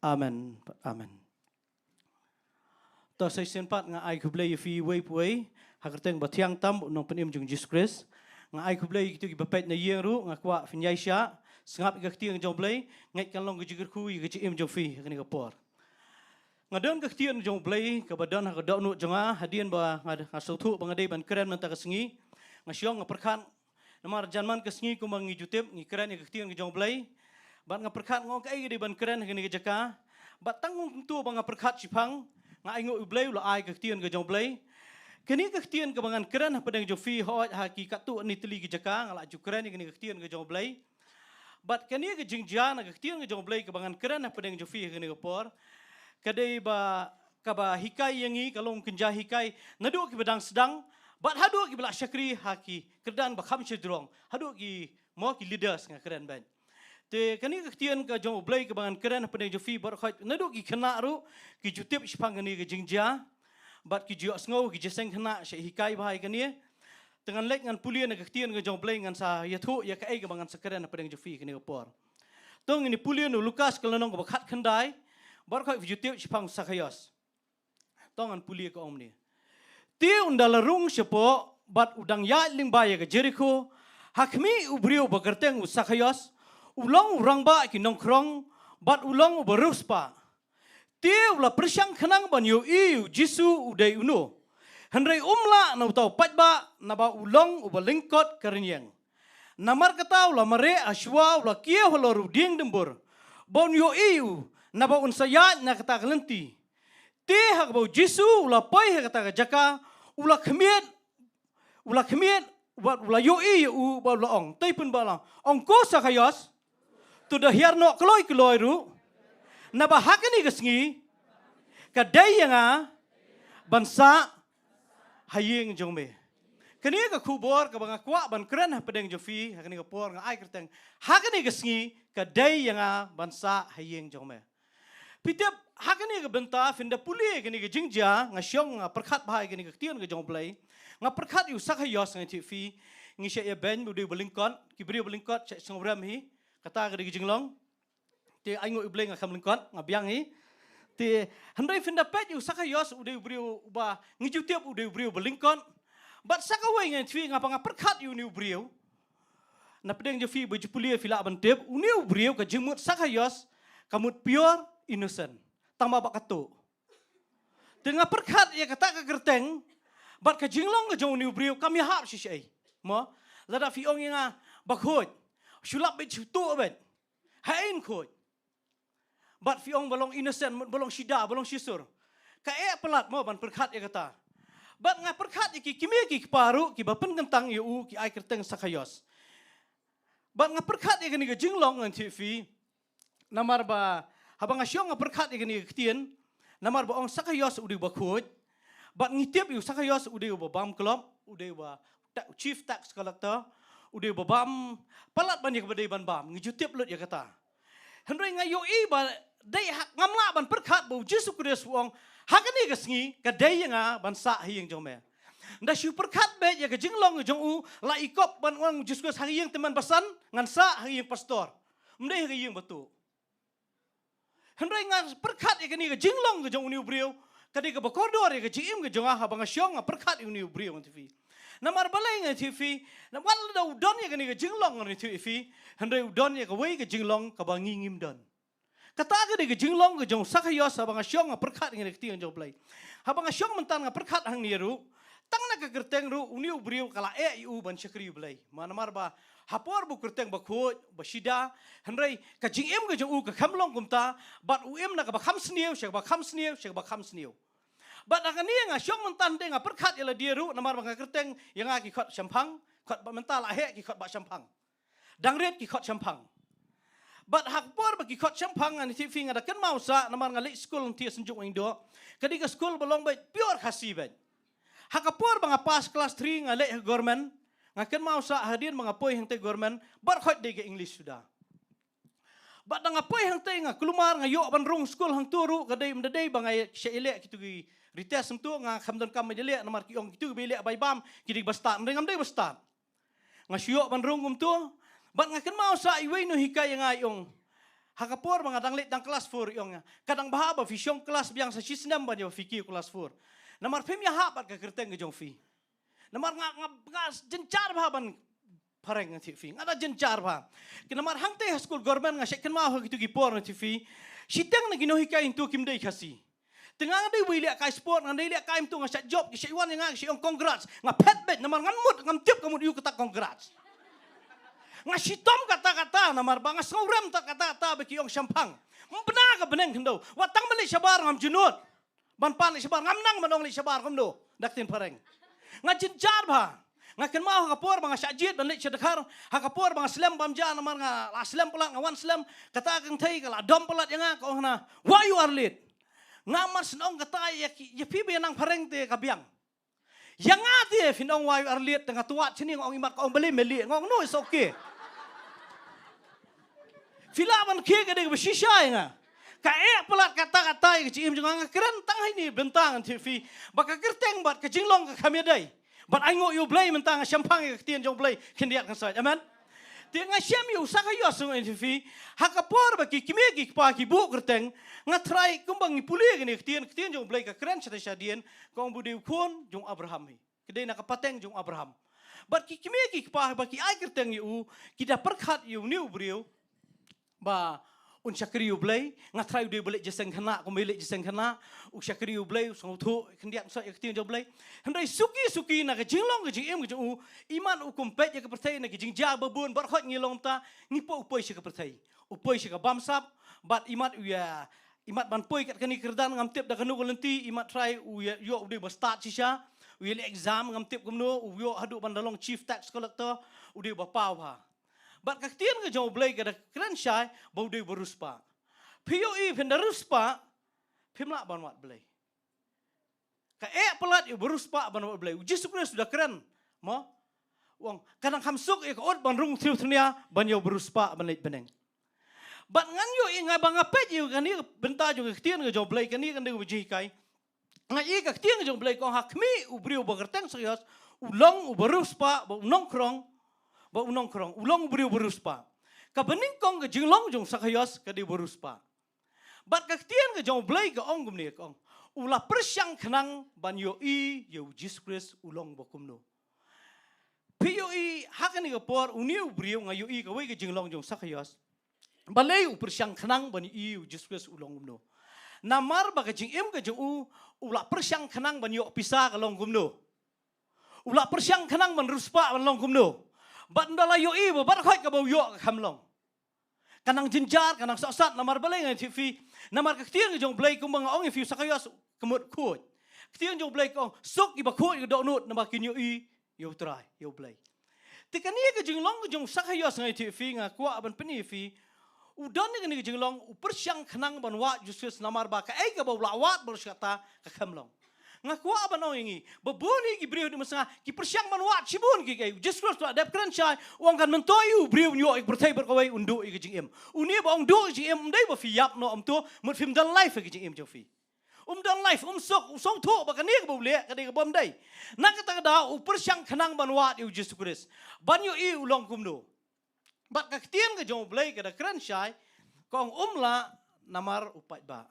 amen amen to sai sen pat nga ai khublei fi wei puai hakerteng ba thiang tam nong penim jung Jesus Christ nga ai khublei tu ki bapet na yeng ru nga kwa finyai sha sngap ka tiang jong blei ngai kan long ka jigir khu yi ka im jong fi kani ka por nga don ka tiang jong blei ka badan ha ka do nu jonga hadien ba nga so thu ba ngadei ban kren man ta ka sngi nga syong nga perkhan namar janman ka sngi ku mangi jutep ngi kren ka tiang jong blei ban nga perkhat ngong kai di ban kren kani ka jaka bat tangong tu ba nga perkhat sipang nga ingo ublay la ai ka tian ka jong blay kani ka tian ka bangan kren pa dang jo fi ho ha ki ka tu ni tli ka jaka nga la ju kren kani ka tian ka jong blay bat kani ka jingja na ka tian ka jong blay ka bangan kren pa dang jo fi kani ka por kadai ba ka ba hikai yangi kalong kenja hikai nadu ki badang sedang bat hadu ki bla syakri haki kerdan ba kham chedrong hadu ki mo ki leaders nga kren ban te kani ka tian ka jong blai ka bangan keren pa jo fi bar khoi nadu ki khana ru ki jutip spang ni ka jingja bat ki jo sngo ki jeseng khana she hikai bhai kani dengan lek ngan pulien ka tian ka jong blai ngan sa yathu ya ka ai ka bangan sa keren pa jo fi kani ka por tong ni pulien Lukas kalanong ka khat khandai bar khoi jutip spang sakhayos tong an pulie ka om ni ti undal rung sepo bat udang ya ling baya ka Jericho hakmi ubrio bagerteng sakhayos ulong urang ba ki nongkrong bat ulong berus pa tiu la persyang khanang ban yo iu jisu udai uno hanrei umla na tau patba na ba ulong ubalingkot karenyang namar katau la mare aswa la kia holoru ding dembur bon yo iu na ba unsaya na kata kalenti ti hak ba jisu la pai kata jaka ula khmiet wat ula yo iu ba la ong tai pun ba la ong ko sakhayos tu dah hiarno keloi ru na ba hakani kesngi kadai yang bansa haying jongme kani ka khubor ka banga kwa ban kren pedeng jofi hakani ka por nga ai kerteng hakani kesngi kadai yang bansa haying jongme pitep hakani ka benta finda puli kani ka jingja nga syong nga perkhat bhai kani ka tian ka jongblai nga perkhat yu sakhayos nga tifi ngi she ya ben budi belingkot kibri belingkot che songram hi kata ka di jinglong te aingo ibleng nga kamlingkot nga biang hi te handai finda pet yu sakhayos ude brio ba ngi jutiap ude brio belingkot bat sakawai nga twi nga panga perkhat yu ni brio na pedeng jo fi baju pulia fila bantep uni brio ka jimut sakhayos kamut pure innocent tamba bakatu dengan perkhat ya kata ka gerteng bat ka jinglong ka jong ni brio kami hap si ai mo lada fi ong nga bakhot sulap bet tu bet hain khot bat fi ong balong innocent balong shida balong shisur ka pelat mo ban perkhat ya kata bat nga perkhat ki kimi ki paru ki bapen kentang yu ki ai kerteng sakhayos bat nga perkhat ya ni ka jinglong ngan fi namar ba habang asyong nga perkhat ya ni ktien namar ba ong sakhayos udi bakhot bat ngitip yu sakhayos udi ba bam klop udi ba chief tax collector udah babam palat banyak badai ban bam ngijutip lut ya kata hendrai ngayo i ba dai ngamla ban perkhat bu Yesus Kristus wong hakani gasngi kadai nga ban sa hiyeng jome Nda syu perkat be ya ke jinglong ke jong u la ikop ban orang Jesus hari yang teman basan ngan sa hari yang pastor. Mdai hari yang betul. Hendai ngan perkat ya ke ni ke jinglong ke jong uni ubriu. Kadi ke bakordor ya ke jim ke jong ah bang syong perkat uni ubriu ngan TV. Namar balai ngan TV. Na wal da udon ya ke ni ke jinglong ngan TV. Hendai udon ya ke wei ke jinglong ke bang ngim don. Kata ke ni ke jinglong ke jong sakayos bang syong perkat ngan ti jong play. Habang syong mentan ngan perkat hang ni ru. Tang na kerteng ru uni ubriu kala u ban syakri blai mana marba hapor bu kerteng ba khoj ba shida hanrei ka jingem ga u ka khamlong kumta bat uem na ka ba kham snieu shek ba kham snieu bat akani nga syong mentan de nga perkhat ila dia ru namar ba kerteng yang ki khot sampang khot ba mental he ki khot ba sampang dangret ki khot sampang bat hapor ba ki khot sampang ani ti finga da kan mau sa namar nga le school ti senjuk indo kadi ka school belong ba pure khasi ba Hakapur mga pas kelas 3 nga le government nga ken mau sa hadin mga poy hang te government bar khot de English sudah. Bat nga poy hang te nga kulumar nga yo ban rung school hang turu kadai mdadai bangay sya ile kitu gi rites tu nga khamdon kam majele namar ki ong kitu bile bay bam kidi basta ngam dai basta. Nga syo ban rung tu bat nga ken mau sa iway no hikay nga yung hakapur mga danglit dang kelas 4 yung kadang bahaba fisyong kelas biang sa sisnam ba yo fikir kelas 4. Namar pem ya habat ka kerteng ke jong fi. Namar nga jencar ba ban pareng ti fi. Ada jencar ba. Kinamar hang te school government nga second ma ho gitu gi por ti fi. Siteng na ginohi ka into kim dei khasi. Tengah dei wi le ka sport nga dei le ka im tu nga sa job ki seiwan nga si ong congrats. Nga pet bet namar ngan mut ngam tip kamu diu kata congrats. Nga sitom kata-kata namar ba nga sauram ta kata-kata be ki ong sampang. Mbena ka beneng hendo. Watang bali sabar ngam junut. Ban pan li sabar ngam nang manong li sabar komdo daktin pareng nga jinjar ba nga ken mau hakapor mga sajid dan li sedekar hakapor mga slam bamja namar nga la slam pelat nga wan slam kata kang thai kala dom pelat nga ko na why you are late nga mas nong kata ya pi be nang pareng te kabiang yang ati finong why you are late nga tuat sini ngong imat ko beli meli ngong no is okay filaban ke gede be shisha nga Kae pelat kata-kata ke cim jangan keren tang ini bentang TV baka kerteng bat ke jinglong ke kami dai bat aingo you blay mentang sampang ke tien jong blay kendiat kan sa amen dia nga syam you sakayo sung TV hakapor baki kimegi pa ki bu kerteng nga try kumbang ipuli ke tien jong blay ke keren sa dien kong budi kun jong Abraham kedai nak pateng jong Abraham bat ki kimegi pa baki ai kerteng you kita perkhat you new brio ba unsakri ublay nga try de boleh jeseng khana ko milik jeseng khana unsakri ublay song thu kendiat sa ektin joblay hendai suki na ke jinglong ke jim ke iman ukum pet ya ke pertai na ke jingja babun bar khot ngilong ta ngipo upoi se ke pertai upoi se ke bamsap bat imat uya imat ban poi kat kani kerdan ngam tip da kanu lenti imat try uya yo ude ba start sisa uya exam ngam tip kumno uyo hadu ban dalong chief tax collector ude ba pau ha Bat kaktian ke jauh belai kada keren syai bau dia beruspa. POE pendaruspa pimla banwat belai. Ka pelat you beruspa banwat belai. Uji sukuna sudah keren. Mo wong kadang hamsuk ik ot ban rung tiu tnia ban yo beruspa ban leit beneng. Bat ngan yo inga bang apet yo kan ni benta jo kaktian ke jauh belai kan ni kan dia uji kai. Ngai kaktian ke jauh belai ko hakmi ubriu bagerteng serius ulong uberuspa ba nongkrong ba unong krong ulong beriu beruspa ka bening kong ke jinglong jong sakayos ka di beruspa bat ka tian ke jong blai ke ong gumni kong ula persyang kenang ban yo Jesus Christ ulong bokumno POE hakani ke por uniu beriu nga yo ka wei ke jinglong jong sakayos balai u persyang kenang ban Jesus Christ ulong gumno namar ba ke jingim ke jong ula persyang kenang ban yo pisa ka long gumno ula persyang kenang ban ruspa ban long gumno Bat ndala yo ibu bar khoi ka bau yo khamlong kanang jinjar kanang sosat namar balai ngai TV namar ka tiang jong blai kumbang ong if you sakayos kemut khoi tiang jong blai kong sok iba khoi do nut namar kin yo try yo blai tikani ka jinglong jong sakayos ngai TV nga kwa ban peni fi udon ni ka jinglong upersyang khanang ban wa Jesus namar ba ka ai ka bau lawat bar syata ka khamlong nga kuwa ba no ingi babuni ki brio di masanga ki persyang manwat sibun ki kay just cross to adap kran chai wong kan mentoyu brio nyo ik bertai berkawai undu ik jing em uni ba ong do jing em dai ba fi yap no am to mut film dan life ki jing em jo fi dan life sok song thu ba kan ni ka bule ka de ka bom dai na ka ta da upar syang khanang banwat yu Jesus Christ ban yu i ulong kum do bat ka tien ka jong blai ka da kran shai kong la namar upat ba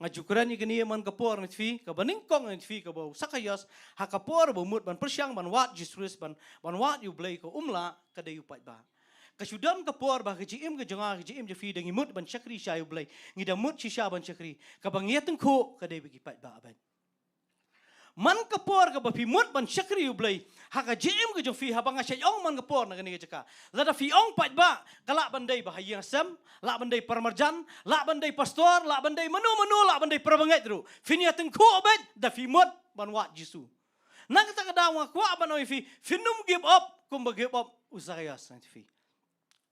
ngajukuran ni gani man kapor ni fi ka baning kong ni fi ka bo sakayos ha kapor bo mut ban persyang ban wat Jesus ban wat yu blai ko la ka de upat ba ka sudan kapor ba ka jim ka jonga ka jim je fi dengi mut ban chakri sha yu blai ngida mut shisha ban chakri ka bangiateng ko ka de bi pat ba ban man kapor ka ba fi mut ban chakri yu blai ha ka jim ka jong fi ha banga shayong man kapor na gani ka jaka lada fi ong pat ba kala bandai ba hayang sam la bandai parmarjan la bandai pastor la bandai manu la bandai prabangai tru finia tengku obet da fi mut ban wat jisu nang kata kada wa kwa ban oi fi finum give up kum ba give up usayas nanti fi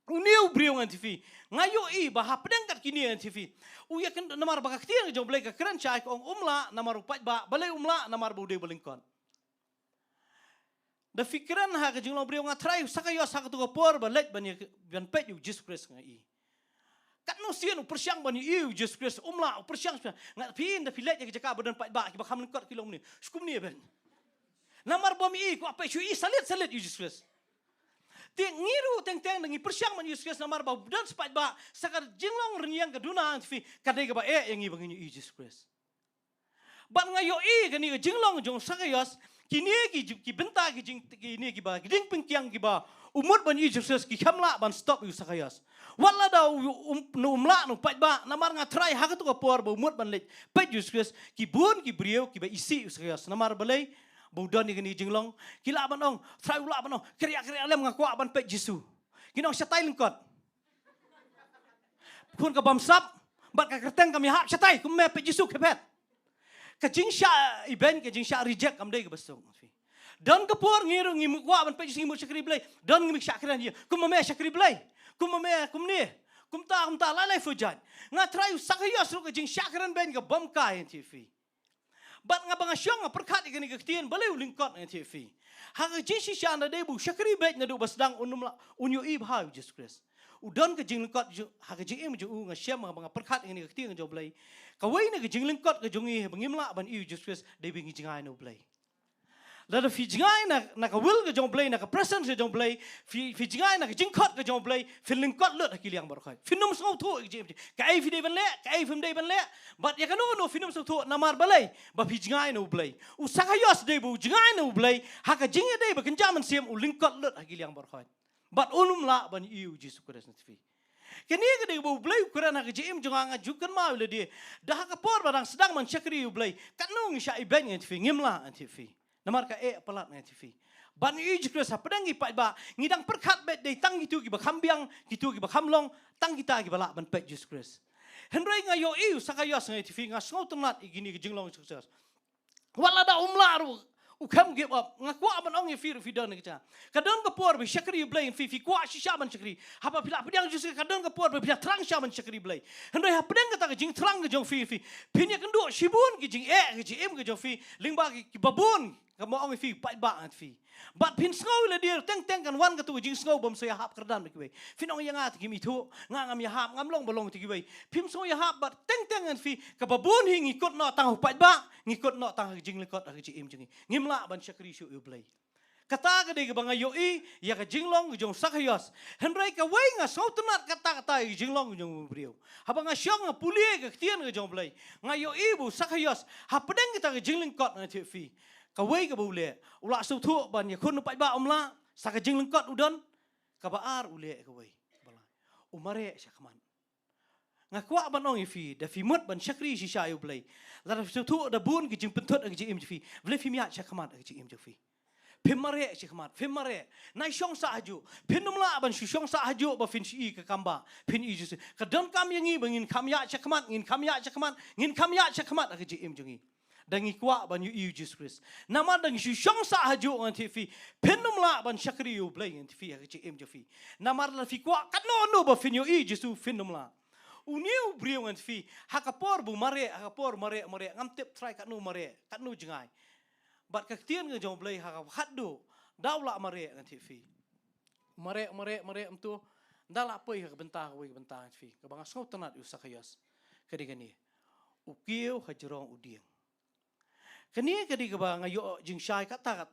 uniu briung nanti fi ngayo i ba hapdeng kat kini nanti fi uya kan namar ba kaktir jong blai ka kran chai ko umla namar upat ba balai umla namar bude balingkon da fikiran ha ka jinglo briung ngatrai sakayos ha ka tu por ba let ban pet yu Jesus Christ ngai kat no sian persyang ban yu Jesus Christ umla persyang ngat pin da filet ya jaka badan pat ba ki ba kham lingkot kilom ni skum ni ben namar bom i ko apa shu i salit yu Jesus Christ Ting ngiru teng dengi persyang man Jesus namar ba dan sepat ba sakar jinglong renyang keduna fi kadai ka ba yang i bangin Jesus Christ. Ban ngayo i kani ka jinglong jong sakayos kini ki benta ki jing ni ki ba ding pingkyang ki ba umut ban Jesus ki kamla ban stop yu sakayos. Wala da no umla no pat ba namar nga try ha ka to ka por ba umut ban let pat Jesus ki bun ki brieu ki ba isi yu sakayos namar balai Budan ni kini jinglong, kila aban ong, try ula aban ong, kriya alam ngaku aban pek Jisu. Kinong syatai lengkot. Kun ka bamsap, bat ka kerteng kami hak syatai, kum me pek Jisu kepet. Ka jingsya iben, ka jingsya reject kam dai ka basong. Dan ka por ngiru ngimu aban pek Jisu ngimu syakri blai, dan ngimik syakran dia. Kum me syakri blai, kum ni. Kum ta lalai fujan. Nga try sakayos ru ka jing syakran ben ka bamka yang TV. Bat nga banga syong nga perkat ikan ni kektian balai lingkot nga TV. Hanga jinsi syanda debu syakri bet nga du basdang unyu ib ha Jesus Christ. Udan ke jing lingkot hanga jing im ju nga syam nga banga perkat ikan ni kektian nga joblay. Kawai na ke jing lingkot ke jongi bangimla ban iu Jesus Christ debi ngi jingai no blay. Lada fi jingai na ka will ke jong blay na ka presence ke jong blay fi jingai na ka jingkot ke jong blay fi lingkot lut hakiliang barkai. Fi num sngau thu ke jim. Ka ai fi dei ban le, ka ai fi dei ban le. But ya kanu no fi num sngau thu namar balai ba fi jingai no blay. Usakayos dei bu jingai no blay ha ka jingai dei ba kenjaman siam u lingkot lut hakiliang barkai. But unum la ban iu Jesus Christ fi. Kini ke dei bu blay ukuran ha ka jim jonga jukan ma le dia. Dah ka por barang sedang man syakri u blay. Kanu ngi sya iben ngi fi ngimla anti fi. Namar ka pelat ngai TV. Ban yu Jesus pedang ipat ba ngidang perkat bet dei tang gitu ki ba kambiang gitu ki ba kamlong tang kita ki balak ban pet Jesus Christ. Henry ngayo iu sakayos ngai TV nga ngau tenat igini ki jinglong sukses. Wala da umlaru ukam give up ngaku aban ong fi dan kita. Kadon ka por bi syakri blay fi kwa shisha ban syakri. Hapa pila pedang Jesus kadon ka por bi terang sya ban syakri blay. Henry ha pedang kata jing terang ke jong fi. Pinya kendo shibun ki jing ki jing ke jong fi lingba ki babun kamu orang fi pat ba at fi bat pin snow le dia teng kan wan ka tu jing snow bom so ya hap kerdan be kiwe finong yang at kimi thu ngam ya hap ngam long bolong ti kiwe pim so ya hap bat teng an fi ka babun hi ngikut no tang pat ba ngikut no tang jing lekot ka ji im jingi ngimla ban syakri shu u blai kata ka de banga yo i ya ka jinglong jong sakayos henrai ka wai nga so tunat kata jinglong jong brio habanga syong pulie ka tian ka jong blai nga yo i bu sakayos ha pedang kita ka jingling kot na ti fi kawai ka bule ula su thu ban ya khun pai ba omla saka jing lengkot udon ka baar ule kawai bala umare syakman ngakwa ban ong fi da fi mut ban syakri si sha yu blai la su thu da bun ki jing pentot ki jing im fi ble fi mya syakman ki jing im fi pimare syakman pimare nai syong sa haju pinumla ban syong sa haju ba fin si ka kamba pin i jus ka don kam yangi bangin kamya syakman ngin kamya syakman ki jing im jungi dangi kwa ban yu Jesus Christ nama dangi syong sa haju an ti fi penumla ban syakri yu blai an ti fi ha chi em jo fi nama la fi kwa kat no ba fin yu Jesus finumla uniu briu an fi ha ka por bu mare ngam tip try kat no jengai bat ka tien nge jo blai ha ka haddo dawla mare an ti fi mare amtu dala poi ha bentah an fi ka banga so tanat yu sakayas kadigani ukiu hajrong udiang. Kani kadi ka ba ngayo jing syai kata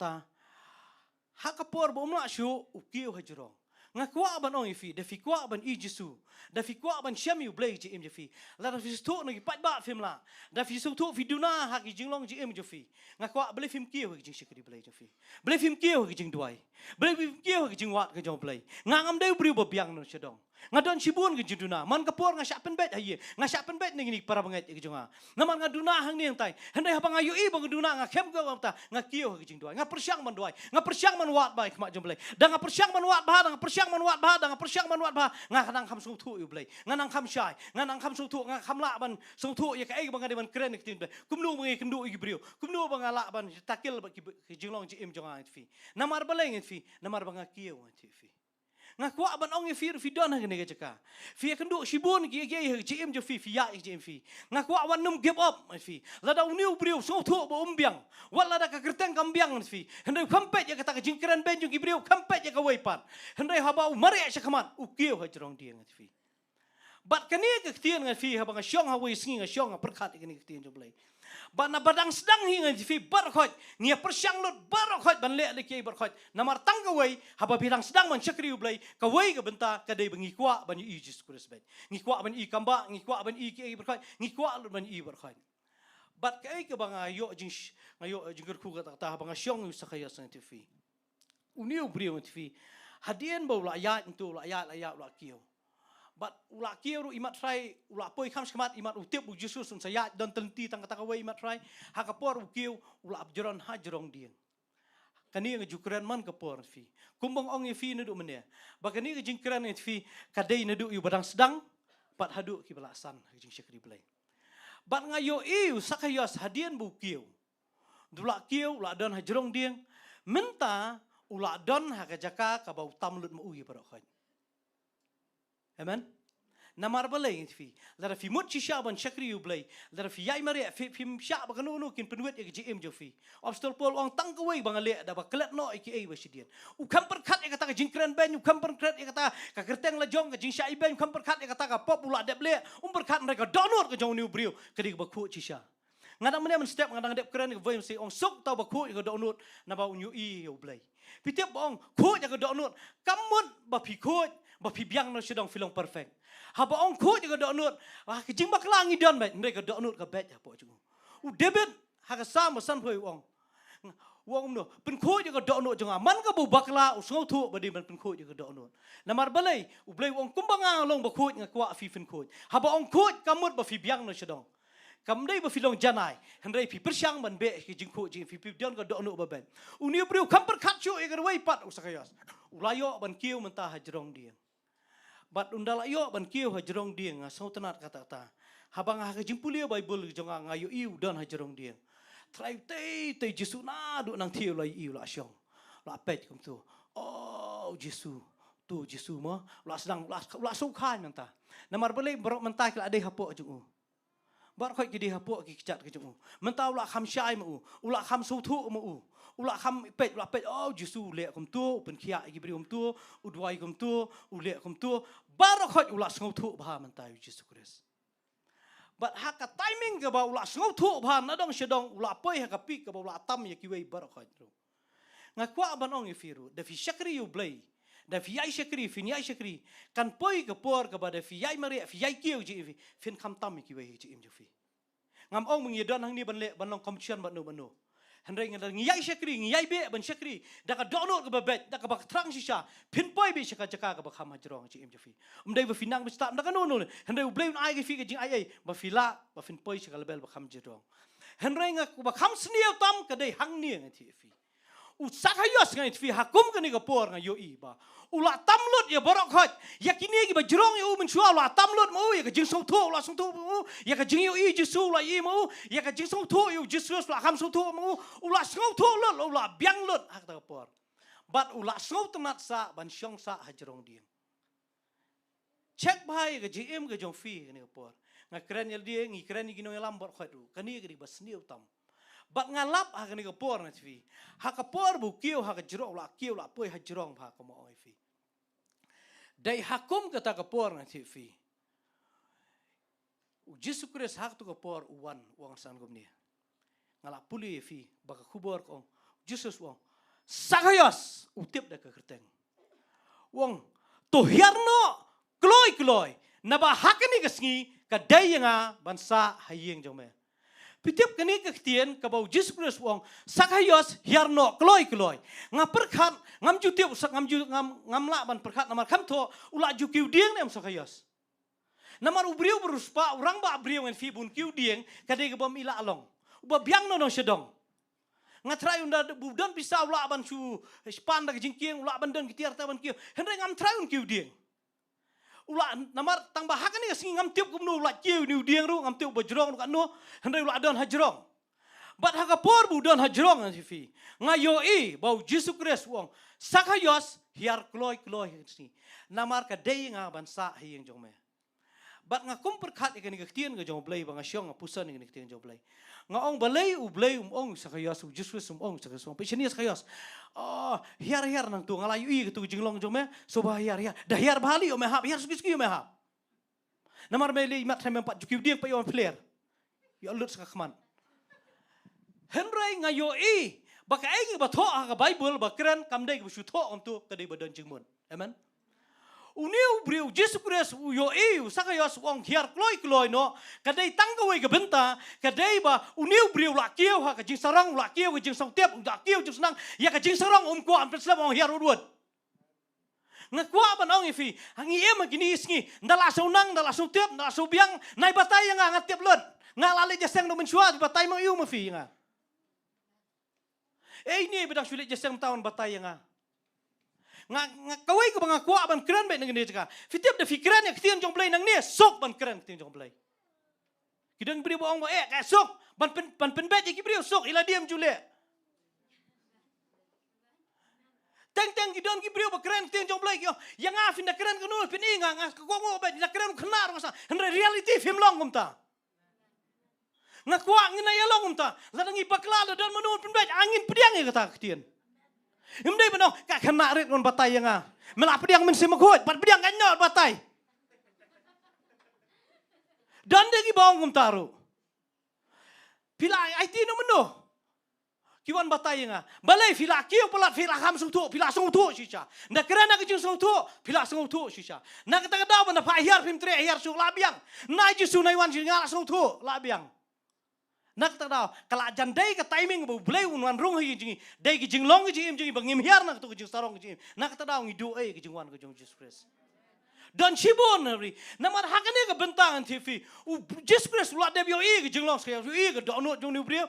hakapor bo umla shu ukiu hajrong. Ngakwa ban ong ifi, da fi kwa ban i Jesu, da fi kwa ban shami ublay ji im jefi. La da fi sto ngi pat ba film la. Da fi sto fi duna ha ki jinglong ji im jefi. Ngakwa blay film kieu ki jing shikri blay jefi. Blay film kieu ki jing duai. Blay film kieu ki jing wat ki jong blay. Ngangam deu briu bo biang no chedong. Ngadon sibun ki jinduna, man kapor nga syapen bet haye, nga syapen bet ning para banget ki jonga. Naman nga duna hang ning tai. Handai haba nga yu i bang duna nga kem go ta, nga kieu ki jing duai. Nga persyang man duai, nga persyang man wat bai kma jong blay. Da nga persyang man wat ba, da nga persyang man wat ba, da nga persyang man wat ba, nga kanang kham sung thu yu blay. Nga nang kham syai, nga nang kham sung thu, nga kham la ban sung thu ya ka ai bang man kren ki tin blay. Kumnu bang ki ndu i briu. Kumnu bang la ban takil ba ki jinglong ji im jonga fi. Namar baleng fi, namar bang nga kieu fi. Ngaku aban ong fi don ha gene jaka fi kendu sibun ki jim jo fi ya jim fi ngaku awan num give up fi lada uniu briu so thu bo umbiang wala da ka kerteng kambiang fi hendai kampet ya kata jingkran benjung ki briu kampet ya ka weipan hendai haba mari ya kaman ukiu ha jrong dieng fi bat kani ke tien nga fi haba nga syong ha wei singi nga syong perkhat kani ke tien jo blai ban na badang sedang hinga fi barkhot ngia persyang lot barkhot ban le kiai barkhot namar tang ka wei haba bidang sedang man syakri blai ka wei ka benta ka dei bengi kwa ban i Jesus Christ bet ngi kwa ban i kamba ngi kwa ban i kiai barkhot ngi kwa lot ban i barkhot bat kai ka banga yo jing ngayo jingker ku ka ta banga syong sa kaya sa fi uniu brio fi hadien bo la ya tu la ya la kieu but ula kieu imat try ula poi kham skamat imat utip bu Jesus sun saya dan tenti tang kata kawai imat try hakapor kieu ula abjeron hajrong dien kani nga jukran man kapor fi kumbang ong fi nedu mene bagani nga jingkran fi kadai nedu yu badang sedang pat hadu ki belasan jing syakri blai bat nga yo iu sakayos hadien bu kieu dula kieu ula don hajrong dien menta ula don hakajaka ka bau tamlut mu yu barokhan. Amen. Namar balay fi. Lara fi mut shisha ban syakri yu blay. Lara fi yai mari fi syak ba kanu kin penuet ya GM jo fi. Obstol pol ong tang kawai bang le da ba klet no iki ai ba sidian. U kam perkat ya kata jingkran ben u kam perkat ya kata ka kerteng la jong ka jing syai ben kam perkat ya kata ka pop ula dep le perkat mereka donor ka jong new brio kedi ba khu shisha. Ngadang mene men step ngadang dep keren voim si ong sok tau ba khu ka donor na ba unyu i yo blay. Pitep ong khu ya ka donor kamut ba pi khu ba pi biang no sidong filong perfect. Haba ong khu juga donut. Wah kijing baklangi don bet mereka donut ka bet ya po jungu. U debit ha ka sama san phoi ong. Wong no pen khu juga donut junga man ka bu bakla u sngo thu ba di man pen khu juga donut. Namar balai u blai ong kumbanga long ba khu nga kwa fi fen khu. Haba ong khu kamut ba fi biang no sidong. Kam dai ba filong janai hendai fi persyang man be kijing khu jing fi don ka donut ba ben. U ni bru kam per khat chu e ga wai pat u sakayas. U layo ban kieu mentah hajrong dia. Bat undal ayo ban kieu hajrong dia nga sau tenat kata habang ha jimpulio bible jonga ngayo iu don hajrong dia trai te Jesu na du nang thiu lai iu la syong la pet kum tu oh Jesu tu Jesu mo la sedang la su khan menta namar bele borok menta kila ade hapo jungu bar khoi ki di hapo ki cat ki jungu menta la kham syai mu ula kham su thu mu ula kham pet oh Jesu le kum tu pen khia ki bri kum tu udwai kum tu ule kum tu barokhot ula sngo thu bha man tayu Jesus Christ but ha ka timing ka ba ula sngo thu bha na dong shedong ula poi ha ka pik ka ba ula tam ya ki wei barokhot ru nga kwa ban ong ifiru da fi shakri yu blai da fi yai shakri fin yai shakri kan poi ka por ka ba da fi yai mari fi yai kieu ji fin kham tam ki wei ji im ju fi ngam ong mung yedon hang ni ban le ban long komchian ban no hendai ngiyai syakri ngiyai be ban syakri da ka donut ka babet da ka bak trang shisha pin poi be syaka jaka ka bak hama jrong ji im jafi umdai ba finang be sta da ka no hendai blai ai ga fi ka jing ai ba fila ba fin poi syaka lebel bak ham jrong hendai nga bak ham sniau tam ka dei hang ni ngati fi u sakayos ngai fi hakum ka ni ka por nga yo i ba ula tamlut ya borok khot ya kini gi ba jrong yu men chua ula tamlut mu ya ka jing song thu ula song thu mu ya ka jing yu i Jesu la i mu ya ka jing song thu yu Jesus la ham song thu mu ula song thu lut ula biang lut hak ta por bat ula song tamat sa ban syong sa hajrong dia check bhai ka jim ka jong fi ni ka por nga kren yel dia ngi kren gi no lam bor khot ru kani gi ba sniu tam bat ngalap ha kani ka por na fi ha ka por bu kieu ha ka jrong la kieu la poi ha jrong pha ka mo oi fi dai hakum kata ka por na fi Jesus Christ hak tu kapor uwan uang san gum ni. Ngala puli fi baka kubor kong Jesus uang. Sakayos utip dah kekerteng. Uang tu hiarno kloy naba hakani kesngi kadai nga bansa hayeng jome. Pitip kani kektian kabau Jesus Christ uang sakayos hiarno kloy nga perkat ngam jutip ngam la ban perkat namar kam to ula jukiu dieng nem sakayos. Namar ubriu beruspa orang ba abriu en fi bun kiu dieng kadai ke bom ila along. Uba biang no sedong. Ngatrai unda budan bisa ula ban su span dak jingkieng ula ban den kitiar ta ban kiu. Hendai ngam trai un kiu dieng. Ula namar tang bahakan ni singi ngam tiup kumnu ula kiu ni dieng ru ngam tiup bajrong ru kanu hendai ula don hajrong. Bat hagapor budan hajrong an fi. Ngayo bau Jesus Christ wong sakayos hiar kloy ni. Namar ka dei nga bansa hiyeng jongme. Bat nga kum perkat ikan ikatien ke jong blay bang asyong pusan ikan ikatien jong blay. Nga ong balay u blay ong sakayos u Jesus ong sakayos ong pisini sakayos. Hiar nang tu ngalayu i ketu jinglong jong me so bah hiar. Dah hiar bahali o mehap hiar suki o mehap. Namar meli mat sem empat jukiu dieng pa yon player. Yo lut sakakman. Henry ngayo baka ai ba tho ka Bible ba kren kamdai ke su tho om tu kadai badan jingmun. Amen. Uniu briu Jesus Christ yo sakayos wong hiar kloy no kadai tanggawe ke benta kadai ba uniu briu la kieu ha ka jing sarang la kieu ke jing song tiap la kieu jing senang ya ka jing sarang ko am peslam wong hiar udut ngakwa ban ong ifi hangi gini isngi ndala saunang ndala sau tiap ndala sau biang nai batai nga ngatiap lut ngalale jaseng no mensua batai mang iu mafi nga ini bedang sulit jaseng tahun batai nga kawai ke bang kuat ban keren baik dengan dia cakap. Fitip dah fikiran yang ketian jong play nang ni sok ban keren ketian jong play. Kidang beri bohong ba kayak sok ban pen bet iki beri sok ila diam jule. Teng kidang ki beri ba keren ketian jong play yang afin dah keren kanu pin inga ngako bet dah keren kenar ngasa. Henry reality film long kumta. Ngakwa ngina ya long kumta. Ladangi bakla dan menurut pen bet angin pediang ya kata ketian. Imdai benar, kak kena rit kon batai yang melap pediang mensi makut, pat pediang kanyol batai. Dan dia bawang kum taru. Pila IT no meno. Kiwan batai yang balai pila kiu pelat pila ham sung tu, pila sung tu sisa. Nda kerana kejung sung tu, pila sung tu sisa. Nak kata kata mana pak hiar pim tre hiar sung labiang. Na jisu naiwan singa sung tu labiang. Nak tak tahu kalau jandai ke timing boleh unwan rong hi jingi dai ke jinglong ke jingi bangim hiar nak tu ke jing sarong ke jingi nak tak tahu ngidu ke jingwan ke jong Jesus Christ dan sibon hari namar hakane ke bentangan TV Jesus Christ ulah debio ke jinglong sekaya ke donut jong ni brio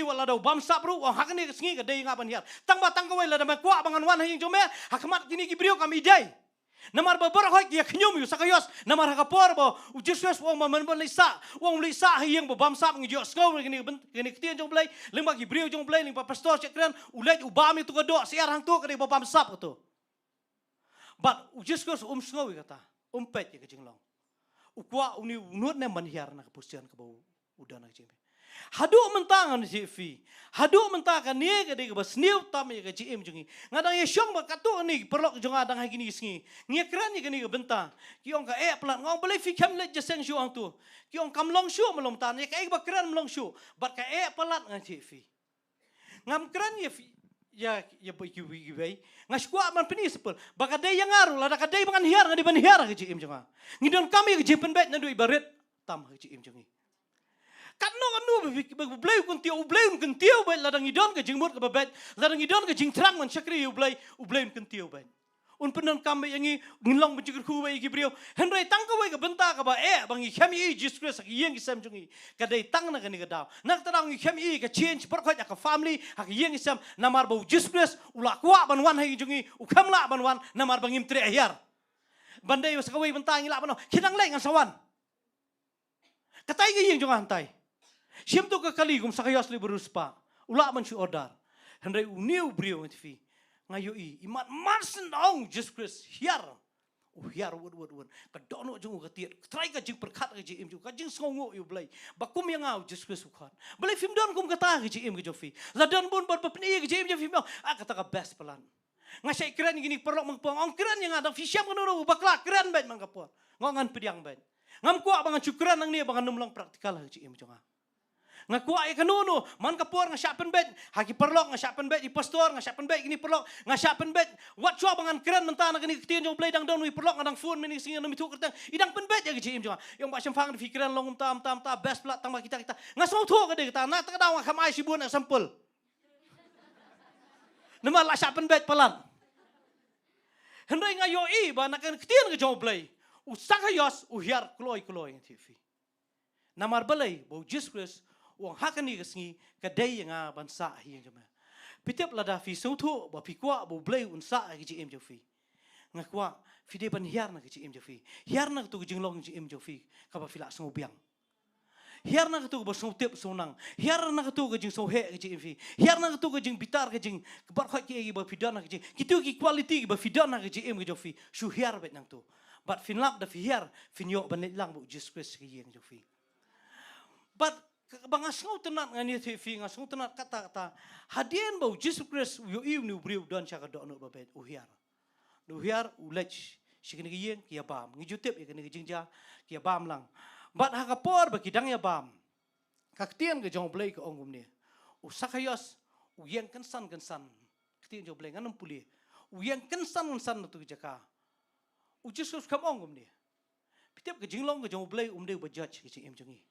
wala do bam sapru hakane ke singi ke dai ngapan hiar tang batang ke wala da kuat bangan wan hi jome hakmat kini ki brio kami dai namar babar hoy ya knyum yu sakayos namar hakapor bo Jesus wong man lisa hiyeng bo bam sap ngi jo sko gini ketian jong blai lengba ki brio jong blai lengba pastor cekran ulet ubami tu godo siar hang tu kadi bo bam sap tu but Jesus sko kata pet ya kejinglong ukwa uni unut ne man hiar na kepusian ke bau udan na jeme hadu mentangan CV hadu mentakan ni ke de bas new tam ya ke GM jungi ngadang ye syong ba katu ni perlok jong adang gini singi ngekran ni ke ni ke benta kiong ka pelan ngong boleh fikam le jeseng syu ang tu kiong kam long syu melom tan ye ka ba kran melong syu bat ka pelan ngan CV ngam kran ya bagi bai ngaskwa man peni sepel baka dai yang aru lada ka dai bangan hiar ngadi ban hiar ke GM jonga ngidon kami ke jipen bet nandu ibarat tam ke GM jongi kanu blay kun tio bet ladang idon ke jingmut ke babet ladang idon ke jingtrang man syakri blay kun tio bet un penon kami yangi ngilong benjikir ku bai gibrio henry tangka bai ke benta ke ba bangi kami Jesus Christ yang isam jungi kadai tang na kani kadau nak tarang kami ke change perkot ka family hak yang isam namar bau Jesus Christ ula kwa banwan hai jungi ukamla banwan namar bangim tre ahyar bandai sakawai benta ngila bano kidang lai ngan sawan katai ke yang junga hantai Siam tu ke kali gum sakayos li beruspa. Ula man si order. Hendai uniu brio ngati ngayo imat marsen ong Jesus Christ hiar. Hiar wud. Kadono jung katiet. Try ka jing perkat ka jim jung. Ka jing songo yu blai. Bakum yang au Jesus Christ ukhan. Blai film don kum kata ka jim ka jofi. Ladan bun bar papni ka jim jofi. Kata ka best pelan. Ngasai keren gini perlok mangpong. Ong keren yang ada fisiam kanu bakla keren bet mangkapor. Ngongan pediang bet. Ngam kuat bangan syukuran nang ni bangan numlang praktikal haji im jonga. Ngakuat ya kanunu man kapur ngasyapen bet haki perlok ngasyapen bet di pastor ngasyapen bet gini perlok ngasyapen bet wat chua bangan keren mentah nak ni ketien jong play dang don wi perlok ngadang phone meni singa nami tu kertang idang pen bet ya haji im jonga. Yang macam fang di fikiran long tam best plat tang kita ngasau tu ke kita nak tak daw kamai sibun sampel. Nama la syapen bet pelan. Hendai ngayo i ba nak ketien ke jong play. Usakayos uhiar kloy ng TV. Namar balay bo Jesus wang hakani kasngi kadai nga bansa hiyang jama. Pitep lada fi sautu ba pikwa bo blay unsa gi em jofi. Ngakwa fi de ban hiar na gi em jofi. Hiar na tu jinglong gi em jofi ka ba fila song biang. Hiar na tu ba song tep sonang. Hiar na tu gi so he gi em fi. Hiar na tu gi bitar gi bar kha ki ba fidana gi kitu ki quality ba fidana gi em gi jofi. Su hiar bet nang tu. But finlap da fiher finyo banit lang bu Jesus Christ kiyeng jofi. But bangas ngau tenat ngani TV ngas ngau tenat kata hadien bu Jesus Christ yo iu nu briu don cha do no babet uhiar. Uhiar ulech sikini kiyeng kia bam ngijutep ikini kijingja kia bam lang. But hakapor ba kidang ya bam. Kaktien ke jong blay ke ongum ni. Usakayos uyeng kensan. Ktien jong blay nganum puli. Uyeng kensan tu jaka. Jesus kam ongum ni. Pitep ke jinglong ke jong blay umde ba judge ke em jongi.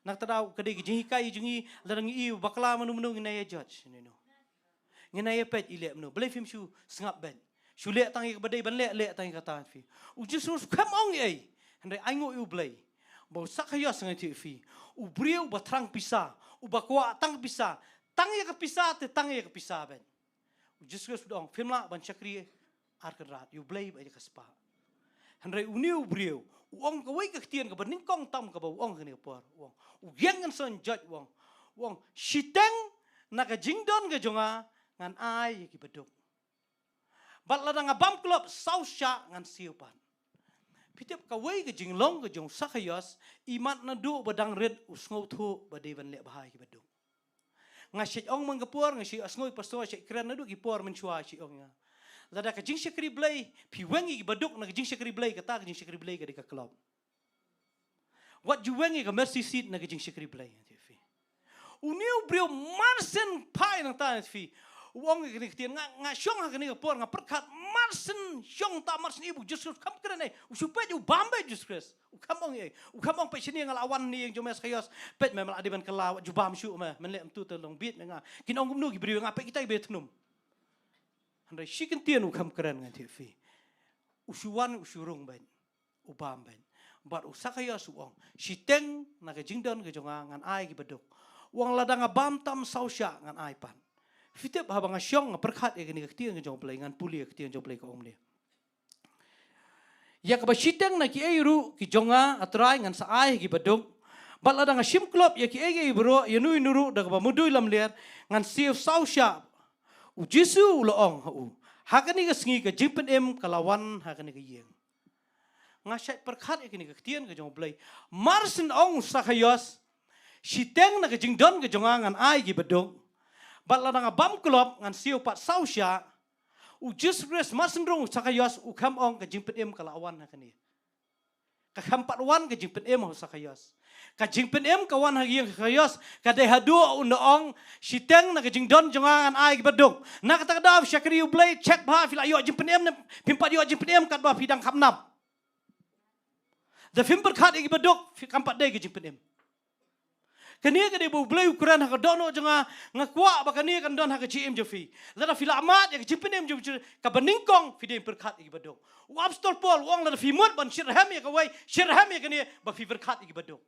Nak tadaw kade ke jingi kai jongi ladang i bakla manu nginaya judge ni no. Nginaya pet ile manu. Blay film shu sengap ben. Shu le tangi ke badai ban le tangi kata fi. Jesus kam ong ai. Handai aingo u blay. Bau sakaya sangai ti fi. U briu ba trang pisa. U bakwa tang pisa. Tangi ke pisa te tangi ke pisa ben. Jesus dong film la ban chakri arkerat you blay ba kaspa handai uniu briu uong ka wai ka tien ka baning kong tam ka ba uong ni por uong u yang kan son judge uong shiteng na ka jingdon ka jonga ngan ai ki beduk bat la nga bam club sausya ngan siupan pitep ka wai ka jinglong ka jong sakayos imat na du badang red usngau thu ba devan le bahai ki beduk ngasit ong mangkapur ngasi asngoi pastor sik kren na du ki por menchua si ong nga lada ka jing syakri blay pi wengi baduk na jing syakri blay kata jing syakri blay ka club what you wengi ka mercy seat na jing syakri blay fi uniu brio marsen pai nang ta fi wong ni ktian nga syong ha ni por nga perkat marsen syong ta marsen ibu Jesus kam krene supaya u bambe Jesus u kamong pe sini ngalawan ni yang jomes khayos pet memang adiban kelaw ju bam syu me men le tu telong bit nga kinong gumnu ki brio nga pe kita be tnum handai shikin tian u kam keren ngan TV. Usuwan usurung ben. Ubam ben. Bat usakaya suong. Shiteng na ka jingdon ka jonga ngan ai ki beduk. Uang ladang abam tam sausya ngan ai pan. Fitep habang asyong nga perkhat e kini ka tian ka jong play ngan puli ka tian jong play ka om ni. Ya ka ba shiteng na ki eiru ki jonga atrai ngan sa ai ki beduk. Bat ladang asim klop ya ki ege bro ya nui nuru da ka ba mudui lam liat ngan siu sausya u Jesu loong hu hakani ka sngi ka jimpen em kalawan hakani ka yeng ngasai perkhat ikini ka tien ka jong blay marsen ong sakayos shiteng na ka jingdon ka jongangan ai gi bedong batla nga bam klop ngan siu pat sausya u Jesus Christ marsen rong sakayos u kam ong ka jimpen em kalawan hakani ka kampat wan ka jimpen em ho sakayos ka jingpen em kawan hagi yang kayos ka de hadu unoong shiteng na ka jingdon jongangan ai beduk na kata daw syakri ublay check ba fila yo jingpen em pimpat yo jingpen em kat ba pidang kapnap the fimper khat igi beduk kampat de ka jingpen em kania ka de bu blay ukuran ha dono jonga ngakwa ba kania kan don ha ka gm jofi lada fila amat ya jingpen em jofi ka beningkong fide perkhat igi beduk u apostol paul wong lada fimut ban shirham ya ka wai shirham ya kania ba fi perkhat igi beduk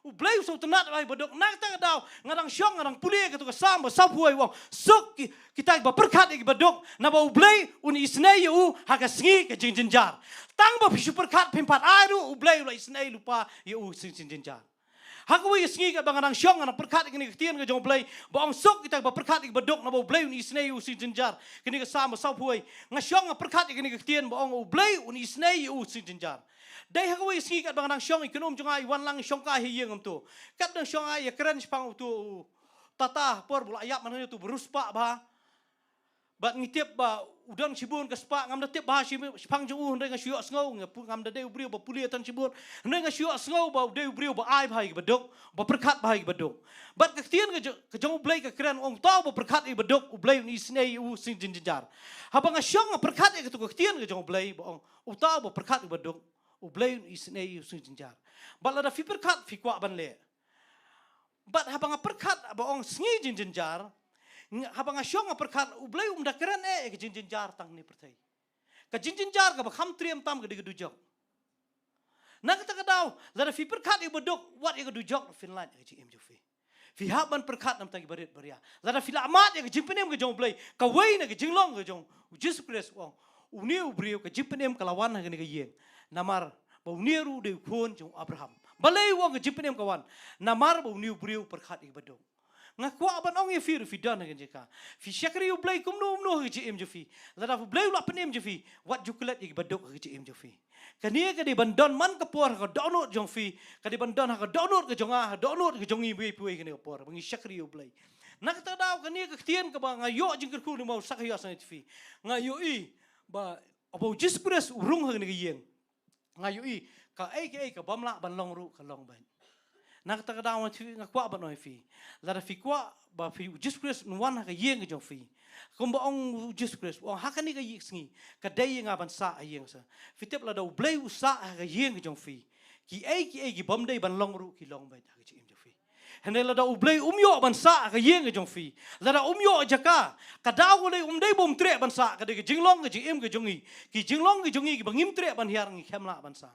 u blay so tenat ai bedok nak ta daw ngadang syong ngadang puli ka tu ka sam sa puai wong sok kita ba perkat ki bedok na ba u blay un isnai u ha ka sngi ka jinjinjar tang ba fisu perkat pimpat aru u blay u isnai lupa ya u jinjinjar ha ka wi sngi ka ngadang syong ngadang perkat ki ni tien ka jong blay ba ong sok kita ba perkat ki bedok na ba u blay un isnai u jinjinjar kini ka sam sa puai ngasyong perkat ki ni tien ba ong u blay un isnai u jinjinjar dai ha kawai singi kat bangang syong ikonom jonga iwan lang syong ka hiyeng tu kat dang syong ya keren spang tu tata por bula ayap mana tu beruspa ba bat ngitiap ba udang sibun ke spa ngam da tiap ba pang jung u ndai nga syok sngo ngam da de ubrio ba pulia tan sibun ndai nga syok sngo ba de ubrio ba ai bhai ba dok ba perkat bhai ba dok bat ka tien ke jong blai ka kren ong tau ba perkat i ba dok ublai ni snei u sing jinjar haba nga syok nga perkat ke tu ka tien ke jong blai ba ong u tau ba perkat i ba dok ublai ni snei u sing jinjar bat la da fi perkat fi kwa ban le bat haba nga perkat ba ong sngi jinjar haba nga syong nga perkat ublay da keren ke jinjar tang ni pertai ka jinjar ka ba kham triam tam ka de dujok na ka ta daw la fi perkat i bodok wat i dujok Finland ke ji em jofi fi haban perkat nam tang barit baria la fi lamat ke jimpenem ke jong blay ka wei na ke jinglong ke jong Jesus Christ wong uniu brio ke jimpenem kalawan na ke yeng namar ba uniru de khon jong Abraham balai wong ke jimpenem kawan namar ba uniu brio perkat i bodok ngakwa ban ong fi dan ngan jeka fi syakri u blai kum no ji em jofi la da blai la penem jofi wat jukulat i badok ji em jofi kania ka di bandon man ka por ka download jong fi ka di bandon ka download ka jonga download ka jongi bui pui ka por bangi syakri u blai nak ta daw kania ka tien ka ba ngayo jing ku ni mau sakya sa fi ngayo i ba abo jispres urung ha ni yeng ngayo i ka ai ka bamla ban long ru ka long ban nak ta daw tu ngakwa ban oi fi la da fi kwa ba fi Jesus Christ nuan ha ka yeng jong fi kum ba ong Jesus Christ ong ha ka ni ka yingi ka dai nga ban sa yeng sa fi tep la da blai u sa ha ka yeng jong fi ki ai bam dai ban long ru ki long ba ha ka chi em jong fi hene la da blai umyo ban sa ka yeng jong fi la da umyo jaka ka daw le dai bom tre ban sa ka de jinglong ka ji em ka jongi ki jinglong ka jongi ki bangim tre ban hiar ngi khemla ban sa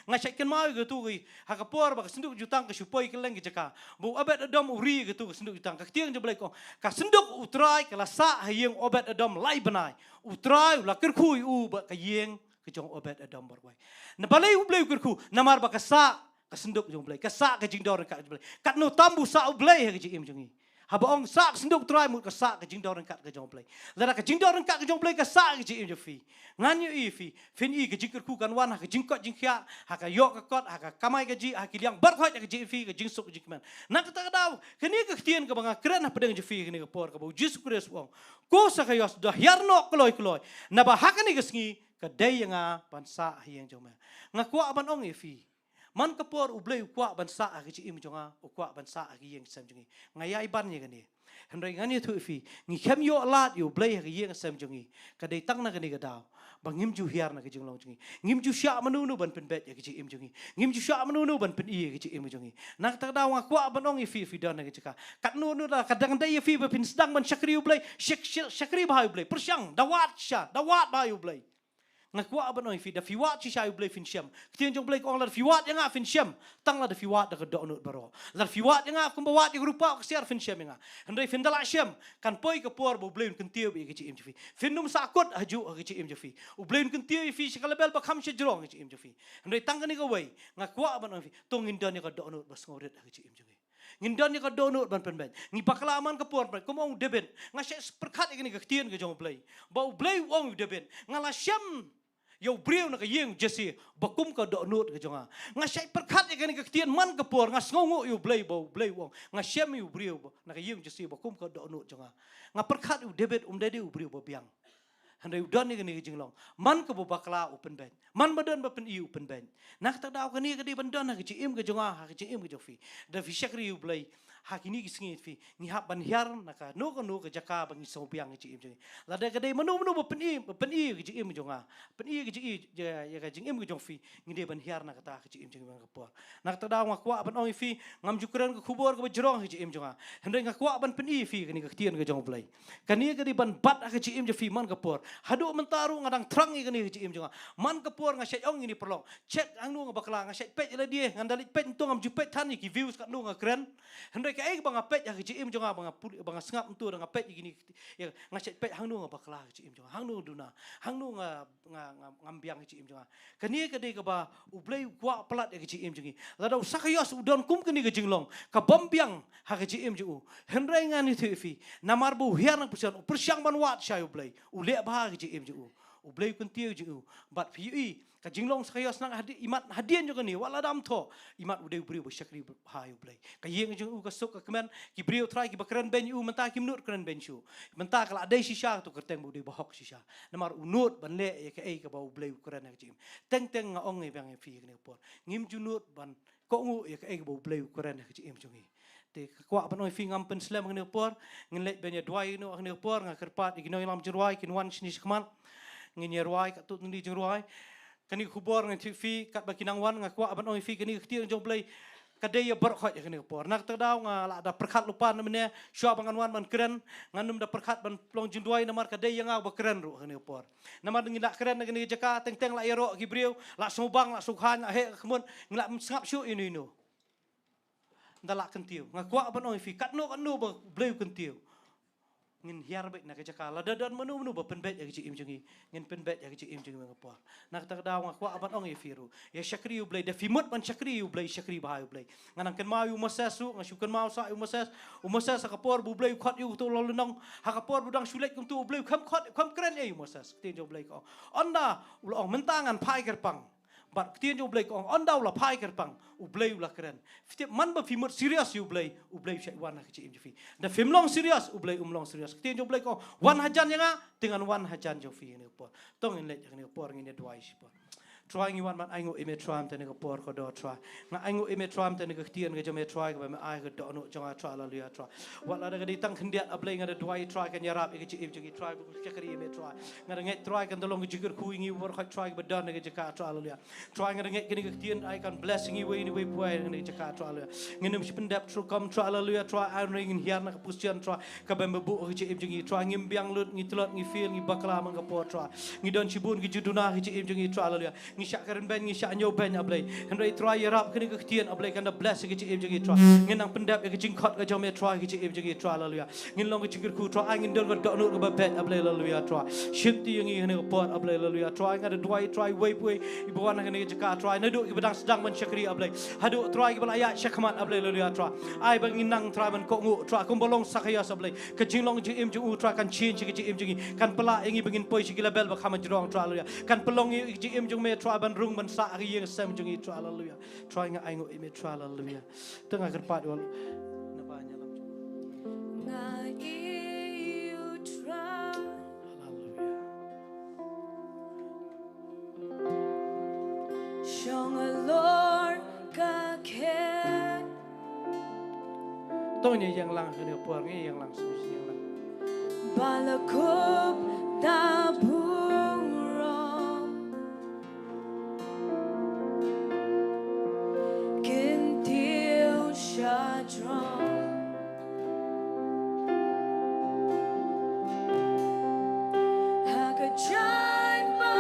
nga check kan mau gitu gi hakapor ba senduk jutang ke supoi ke leng jaka bu abet adom uri gitu senduk jutang ka tiang je blai ko ka senduk utrai ka la sa hayeng obet adom lai banai utrai la kirkhui u ba ka yeng ke jong obet adom barwai na balai u blai kirkhu namar ba ka sa ka senduk jong blai ka sa ka jing dor ka blai kat no tambu sa u blai ha ji im jongi haba ong sa senduk trai mu ka sa ka jing dor ka jong blai la ka jing dor ka jong blai ka sa ka ji im jofi nganyu i fi fin i ke jingker ku kan wan ha ke jingkot jingkhia ha ka yok ka kot ha ka kamai ke ji ha ki liang bar khoi ke ji fi ke jingsuk jingman nak ta daw kini ke tien ke banga kren ha pedeng ji fi kini ke por ke bu Jesus Christ wong ko sa ka yos da yarno kloi na ba ha kini ke sngi ke dai nga bansa hiang joma ngakwa ban ong i fi man ke por u blai kwa bansa ha ke ji im jonga u kwa bansa ha ke yeng sam jongi ngayai ban ye kani hendrai ngani thu fi ngi khem yo lat yo blai ha ke yeng sam jongi ka dai tang na kani ke daw bangim ju hiar na ke jinglong jongi ngim ju sya manu ban pen bet ya ke ji im jongi ngim ju sya manu ban pen i ke ji im jongi nak ta daw ngakwa ban ong i fi dan na ke jaka kat nu da kadang dai fi ba pin sedang ban syakri u blai syakri ba u blai persyang dawat ba u blai ngakwa ban oi fi da fiwat chi shai blai fin syam ktin jong blai ong la fiwat yang fin syam tang la da fiwat da do nut baro la fiwat yang kum bawat di rupa ksiar fin syam yang handai fin dala syam kan poi ke por bo blai kan tiu bi ke chi im fi fin num sakut haju ke chi im fi u blai kan tiu fi sekala bel ba kham she jrong ke chi im fi handai tang kan ni ka wei ngakwa ban oi fi tong indon ni ka do nut bas ngoret ke chi im fi ngindon ni ka do nut ban pen ben ngi paklaman ka por kum ong deben ngashe perkhat ni ka tien ke jong blai ba u blai ong deben ngala syam yo breu na ka yeng jesi bakum ka do nut ka jonga nga sai perkhat ka ni ka tien man ka por nga sngongo yo blai wong nga syam yo breu na ka yeng jesi bakum ka do nut jonga nga perkhat yo debet dede yo breu biang handai udan ni ka ni jinglong man ka bakla open ben man badan ba pen i open ben nak ta daw ka ni ka di bandan na ka ji im ka jonga ha ka ji im ka jofi da fi syakri yo blai hakini gisngi fi ni hab ban hiar naka no ka jaka bangi so biang ji im jing la da kadai manu ba pen i ji im jonga pen i ji ya ka jing im jong fi ngi de ban hiar naka ta ji im jing bang kapor nak ta daw ngakwa ban oi fi ngam jukran ka khubor ka jrong ji im jonga hendai ngakwa ban pen i fi ni ka tien ka jong blai kani ka di ban bat ka ji im fi man kapor hadu mentaru ngadang trang i ni ji im jonga man kapor nga sai ong ini perlong check ang nu bakla nga sai pet la dia ngandali pet tu ngam jupet tan ni ki views ka nu nga kren hendai ka ai bang pet ya ji im jonga bang sngap tu nga pet gini ya nga sai pet hang nu nga bakla ji im jonga hang nu duna hang nu nga ngambiang ji im jonga kani ka de ka ba u blai kwa plat ya ji im jongi la dau sakayos udon kum kani ka jinglong ka bombiang ha ka ji im ju hendai ngani thu fi namar bu hiar nang persyang ban wat sai u blai u le ba ka ji im ju ublay kun tiyo ju bat phi ka jinglong sakayos nang imat hadian jo ni wala dam tho imat ude brio bo shakri hai ublay ka yeng jo ka sok ka kemen ki brio try ki bakran ben u menta ki mnut kran ben shu menta kala dei shisha tu kerteng bo de bahok shisha namar unut ban le ye ka ei ka ba ublay kran ka jim teng teng nga ong e bang e phi ni por ngim junut ban ko ngu ye ka ei ka ba ublay kran ka jim jo ni te kwa ban oi fi ngam pen slam ngene por ngin le ben ya dwai no ngene por nga kerpat igno lam jruai kin wan shni shkman ngin ya ruai ka tu ndi jruai kani khubor ngai fi kat bakinang wan nga kwa ban oi fi kani khtiang jong play kadai ya ber khot ngene por nak tadaw nga la da perkhat lupan mene shwa bangan wan ban kren nganum da perkhat ban plong jindwai namar kadai yang ba kren ru ngene por namar ngin dak kren ngene jaka teng teng la ero gibriu la sobang la sukhan la he kemun ngla ngap shu inu dalak kentiu ngakwa ban oi fi katno ba bleu kentiu ngin hiar bet nak jaka la dadan menu ba penbet ya ci im jungi ngin penbet ya ci im jungi ngapa nak tak daw ngakwa ban oi firu ya shakri u blei da fimut ban shakri u blei shakri ba u blei nganang ken mau masasu ngasukan mau sa u masas kapor bu blei khot u tu lolunong ha kapor budang sulet kum tu blei kham khot kham kren e masas tin jo blei ko onda ulong mentangan pai kerpang bat ketian jo blei ko onda ula pai kerpang u blei ula keren fitip man ba fimut serius u blei syai wan ka ci im fi da fimlong serius u blei umlong serius ketian jo blei ko wan hajan yanga dengan wan hajan jo fi ni por tong in le ni por ngin dwai si por trying wan man aingo ime tram te ni por ko do try nga aingo ime tram te ni ketian ga jame try ga me ai ga do no jonga try la lia try wala da ga di tang khendiat a blei nga dwai try kan yarap ga ci im ji try ko chakari ime try nga ngai try kan dolong jigir ku ingi wor khot try ga dan ga jaka try la lia try nga ngai kini ketian ai kan blessing we ni we puai nga jaka try la nginem si pendap tru kam try la lia try ai ring hiar na pusian try ka ba mbu ga ci im ji try ngim biang lut ngi tlot ngi feel ngi bakla mang ga por try ngi don cibun ngi juduna ga ci im ji try la lia ngi syak karen ben ngi syak nyo ben ablay hendrai try yarap kini ketian ablay kan da blessing ga ci im ji try nginang pendap ga jingkhot ga jome try ga ci im ji try la lia ngin long ga jigir ku try ai ngin don ga do no ga bet ablay la lia try shifti ngi ngene por ablay la lia try ga dwai try we pui ibuan ngene jaka try nadu ki bedang sedang man syakri ablay hadu try ga balaya syakmat ablay la lia try ai bang nginang try man ko ngu try kum bolong sakaya ablay ka jinglong ji im ji u try kan chin ji im ji kan pela ngi bengin poi si gila bel ba khama jrong try la lia kan pelong ji im ji me try ban rung ban sa ri yang sem ji try la lia try nga aingo im try la lia tengah kerpat wal na banya lam Nga you try haleluya Shong a Lord ka ken tong ni yang lang ni por ngi yang lang su yang lang Balakup da buro Kintil shadron Hakajay ba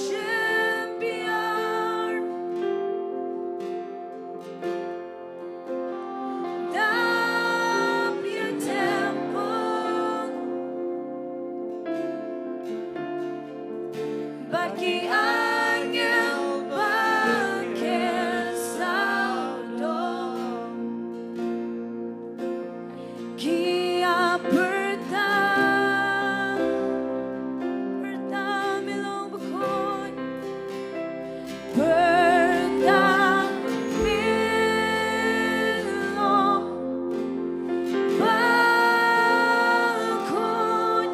champion Dam your temple Baki angel bakil saudo Kia Pertam ilong bakon Pertam ilong bakon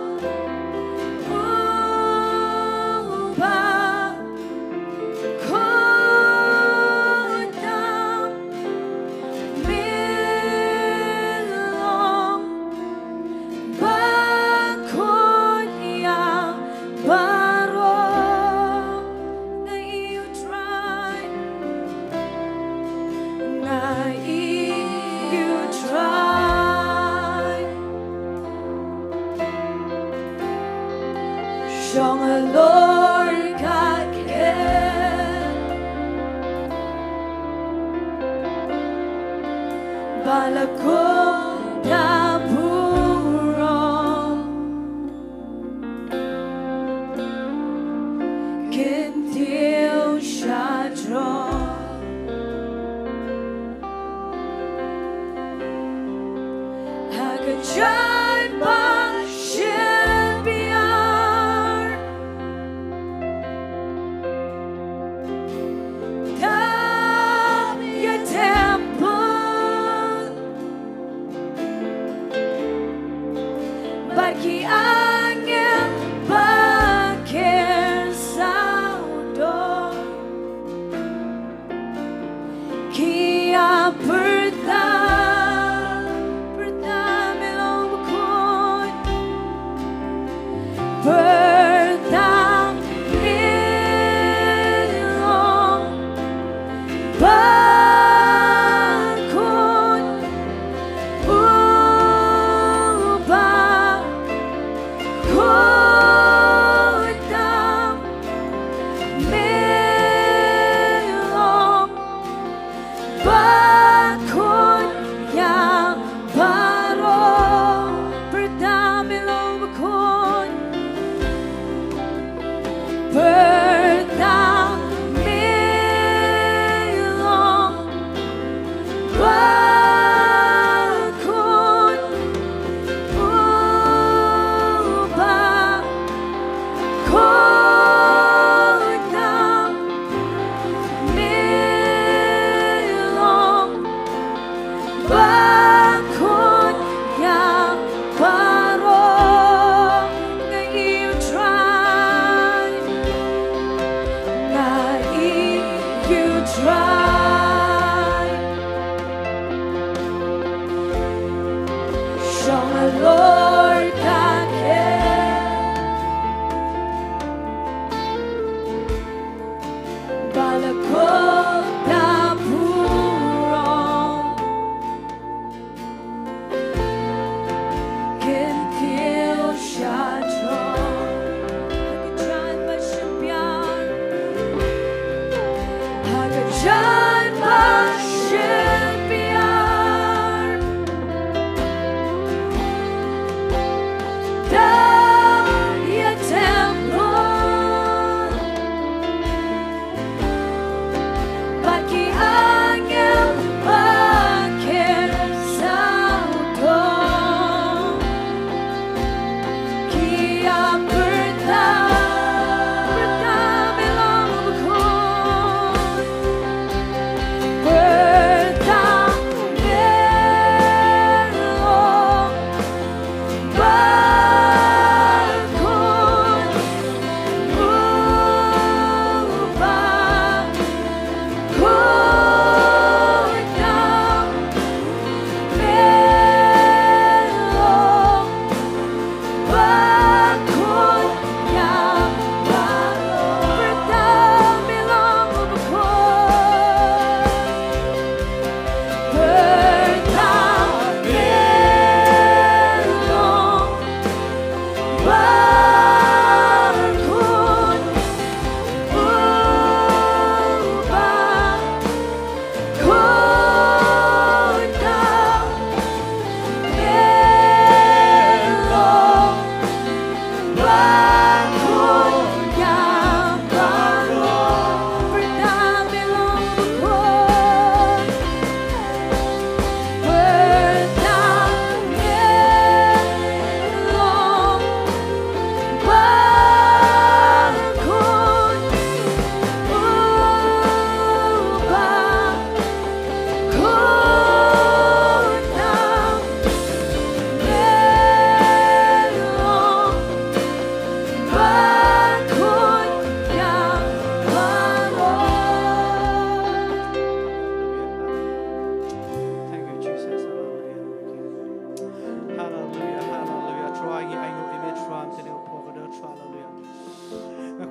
Ubah Kodam Milong Bakon yang baru Na you try Na you try Shong a Lord ka ken Balakup da burong Kintil shadron Hakajay ba champion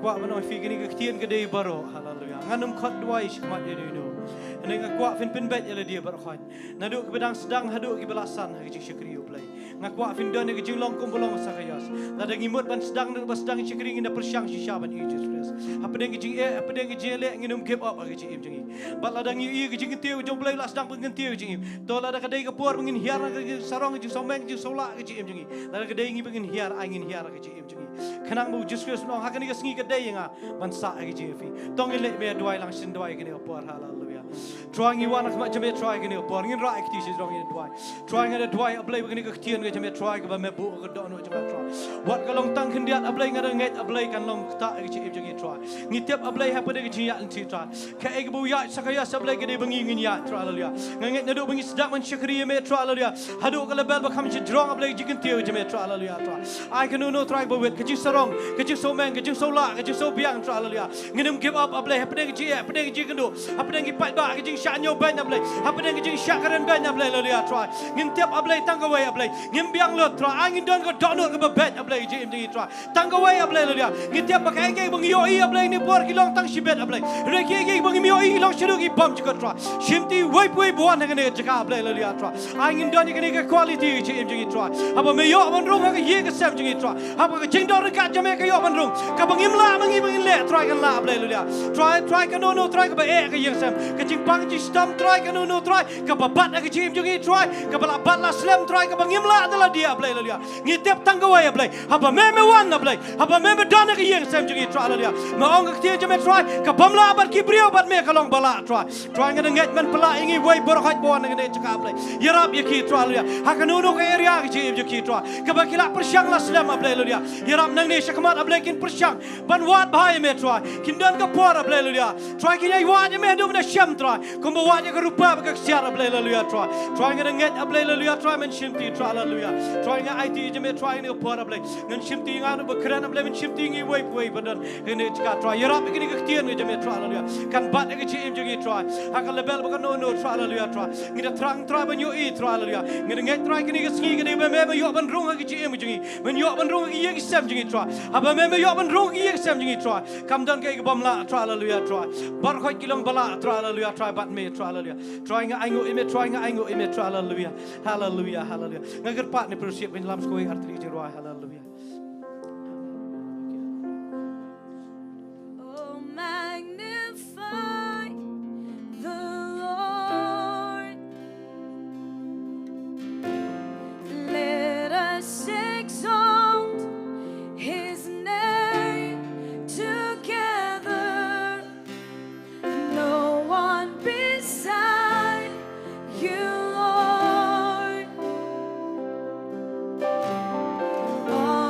kwa manoi fi gini ka tien ka dei baro haleluya nganum khat duai shmat ye nu ane kwa fin pin bet ele dia bar khat nadu ke bedang sedang hadu ki belasan ha ki syukri uplai ngakwa fin don ke jing long kum bolong sakayas nada ngimut ban sedang dan sedang syukri nginda persyang shishaban Jesus Christ apa deng jing apa deng jele nginum give up ha ki im jing bat ladang yi ki jing tiu jom blai las dang pengen tiu jing to lada ka dei ka por ngin hiar ka sarong jing someng jing sola ki im jing lada ka dei ngi pengen hiar angin hiar ki im jing kanang mu Jesus Christ no hakani ka sngi ka dei nga ban sa ki jing fi tong ile me duai lang sin duai ki por hallelujah trying you wanna come to me try gini por ngin ra ki ti dong in duai trying at duai ablai gini ka tien ke jeme try ke ba me bu ke do no jeme try wat ka long tang khendiat ablai ngada ngai ablai kan long ta ke chi jeng try ngi tep ablai ha pada ke chi ya ti try ka e bu ya sakaya sablai ke de bangi ngin ya try hallelujah ngai nadu bangi sedak man syakri me try hallelujah hadu ka lebel ba kham chi drong ablai jikin tiu jeme try hallelujah try I can no try ba wet ke chi sarong ke chi so men ke chi so la ke chi so biang try hallelujah nginem give up ablai ha pada ke chi pada ke chi kan do ha pada ke pai ba ke chi sha nyo ban ablai ha pada ke chi sha karen ban ablai hallelujah try ngin tep ablai tang ka wai ablai ngim biang lo try angin don ko do no ke ba bet ablai ji im ji try tang ka wai ablai hallelujah ngin tep ba ka ngai bang yo I ablai ni por ki long tang shi bet ablai re ki ngai bang mi yo I long shiru ki bam ji ko try shimti wai pui bo na ne jaka ablai hallelujah try angin don ni ke quality ji im ji try aba me yo ban rong ka ye ka sam ji try aba ka jing do ka jame ka yo ban rong ka bang im la bang im le try kan la ablai hallelujah try ka no try ka ba e ka ye sam ka jing pang ji stam try ka no try ka ba bat ka ji im ji try ka ba la bat la slam try ka bang im la adalah dia ablai hallelujah ngi tep tang ka wai ablai aba me wan ablai aba me don ka ye sam ji try hallelujah ma ong ka tie jame try ka bam la bat ki brio bat me ka long bala try nga nget man pala ingi wai bor khat bo nga ne jaka ablai yarab ye ki try hallelujah ha ka no ka area ka ji im ji try ka ba kila persyang la slam ablai hallelujah yarab nang ne shakamat ablai kin persyang ban wat bhai me try kin dan ka por ablai hallelujah try kin ai wat me do na sham try kum ba wat ka rupa ba ka siar ablai hallelujah try nga nget ablai hallelujah try men shimti try hallelujah try nga IT je me try ne por ablai ngan shimti nga no ba kran ablai men shimti ngi wai badan ne jaka try yarab kin ka tien je me try hallelujah kan bat ka ji im ji try ha ka lebel ba ka no try hallelujah try ngi da trang try ban yo I try hallelujah ngi nget try kin ka ski kin me yo ban rong ka ji im ji men yo ban rong ki ye sam ji try aba me yo ban rong ki ye sam ji try kam dan ka bam la try hallelujah try bar khoi kilong bala try hallelujah try bat me try hallelujah try nga aingo ime try nga aingo ime try hallelujah hallelujah hallelujah ngagar pat ne persiap ben lam skoi artri ji roi hallelujah Oh, magnify the Lord. Let us exalt His name together. No one beside you, Lord. All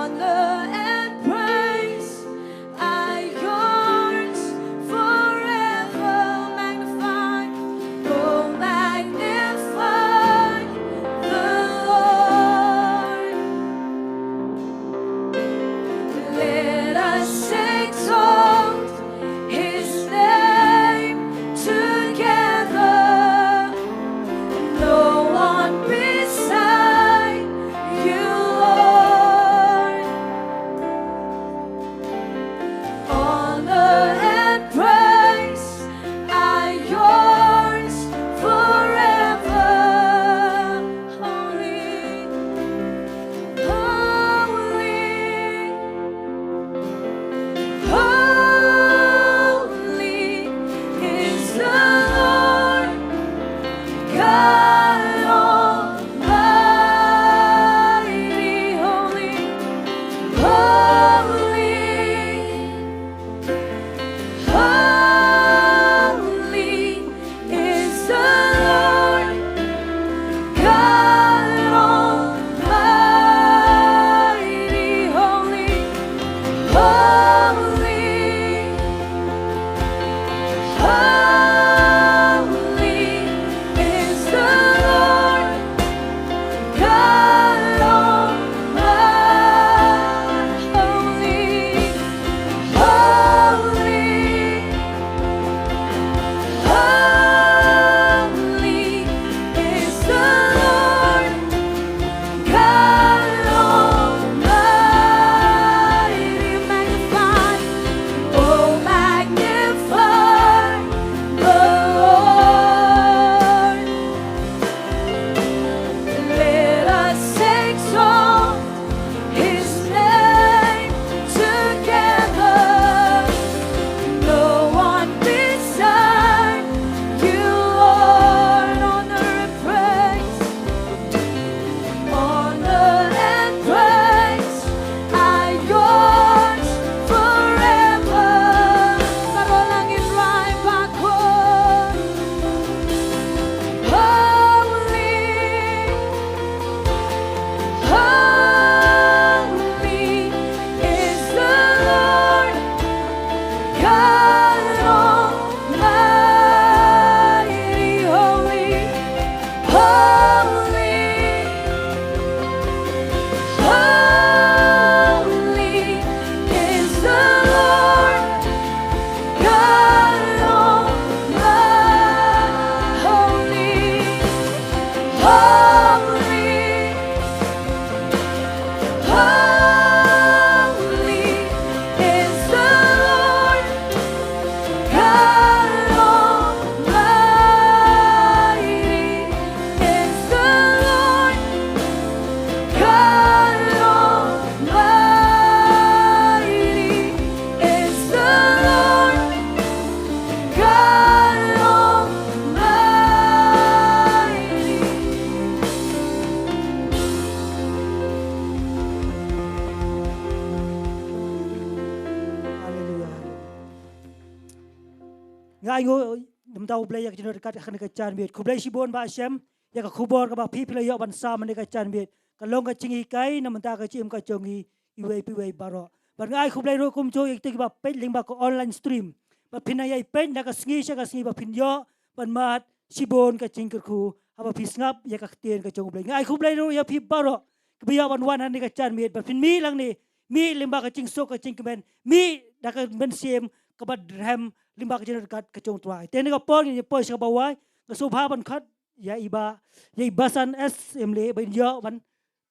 ayo nam tahu belai yak jenor kat akan kecan biet ku belai sibon ba Hashem ya ka kubor ka ba pi pila yo ban sa man ka chan biet ka long ka chingi kai nam ta ka chim ka chongi iwe piwe baro ban ai ku belai ro kum cho ik ti ba pet ling ba ko online stream ba pina yai pet na ka sngi sha ka sngi ba pin yo ban mat sibon ka ching ku aba pi snap ya ka tien ka chong belai ai ku belai ro ya pi baro ka bi ya ban wan han ka chan biet ba pin mi lang ni mi limba ka ching so ka ching kemen mi da ka ben sim ka ba ram limba ka jenor kat ka chong tuai ten ka por ni po sa bawai ka so bha ban khat ya iba san SM le ban yo ban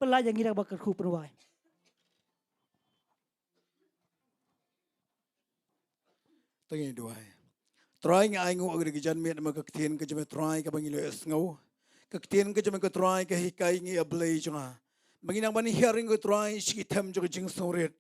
pela yang ngira ba ka khu perwai Tangi duai. Try nga aingo agri gijan met ma kaktien ka jame try ka bangilo esngau. Kaktien ka jame ka try ka hikai ngi ablay junga. Banginang bani hearing ko try shikitam jo jing soret.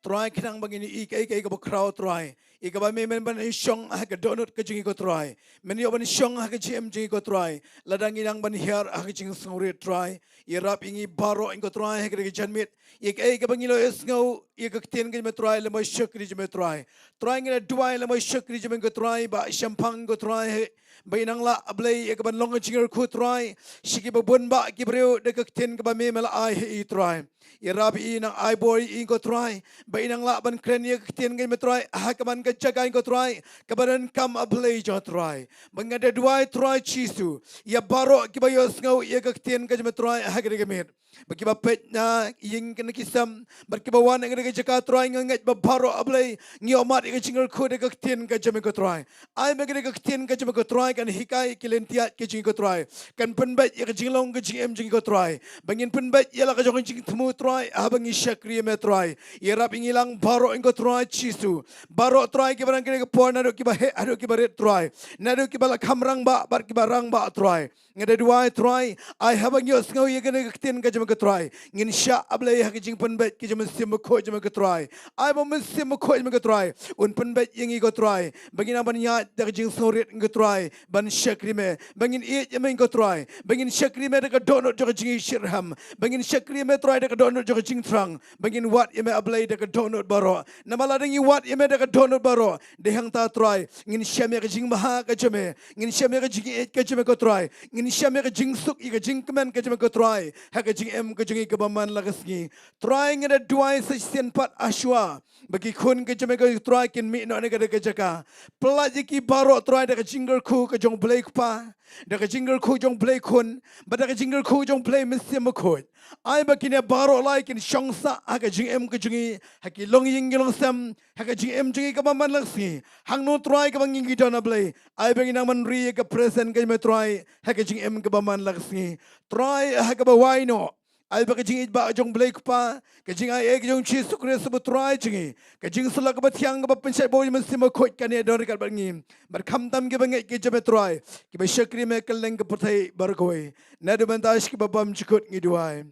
Try kinang bangini ikai ka ba crowd try. Ika ba me men ban shong ha ka donut ka jingi ko try. Men yo ban shong ha ka gm jingi ko try. Ladang inang ban hear ha ka jing soret try. Irap ingi baro ing ko try ha ka gijan met. Ikai ka bangilo esngau kaktien ka jame try le mo shakri jame try. Try ngi duai le mo shakri jame ko try ba shampang ko try. Bainang la ablay ika ban long jinger ko try. Shiki ba bun ba ki breu de kaktien ka ba me mel ai he try. Irabi inang ai boy ing ko try. Bainang la ban kren ye kaktien ka jame try. Ha ka ban jaga ko try kabaran kam ablay jo try bangada duai try chisu ya baro kibayos ngau ya kaktien ka jame try hagre gemet bakiba pet na ying kan kisam barkiba wan ngre jaka try ngat ba baro ablay ngiomat ka jingal ko de kaktien ka jame ko try ai megre kaktien ka jame ko try kan hikai kilentia ke jing ko try kan penbat ya jinglong ka jing jing ko try bangin penbat ya la ka jong jing temu try abangi shakri me try ya rap ingilang baro ko try chisu baro try ki barang kene por nado ki ba he ado ki bare try nado ki bala khamrang ba bar ki barang ba try ngade duai try I have a news ngau ye kene ktien ka jam ka try ngin sha ablay ha ki jing pun bet ki jam sim ko jam ka try I ba mis sim ko jam ka try un pun bet yengi ko try bangin ban nya da jing sorit ka try ban shakri me bangin e jam ka try bangin shakri me da ka dono jo jing shirham bangin shakri me try da ka dono jo jing trang bangin wat ye me ablay da ka dono baro namala dangi wat ye me da ka dono baro dehang ta try ngin shame ka jing maha ka jame ngin shame ka jing et ka jame ko try ngin shame ka jing suk i ka jing kemen ka jame ko try ha ka jing em ka jing ka baman lagas ngi try ngada duai sa sen pat ashwa bagi khun ka jame ka try kin mi no ne ka ka jaka pelaji ki baro try da ka jingle khu ka jong blake pa da ka jingle khu jong blake khun ba da ka jingle khu jong play misim ko ai ba kin baro like in shongsa ha ka jing em ka jing ha ki long ying long sam ha ka jing em jing ka baman lagas ngi hang no try ka bang ngi dona blay ai bang nang man ri ka present ka me try ha ka jing em ka baman lagas ngi try ha ka ba why no ai ba ka jing ba jong blake pa ka jing ai ek jong chi sukre sub try jing ka jing sula ka ba thiang ka ba pensai boy man sim ko ka ne dor ka bang ngi bar kham tam ke bang ke jame try ki ba shakri me kal leng ka puthai bar koi na de ban dash ki ba bam chikut ngi duai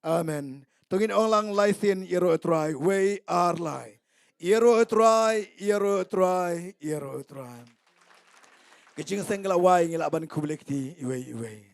amen tungin ong lang lai sin yero try we are lie yero try yero try yero try ke jing sengla wai ngi la ban kublek ti iwe iwe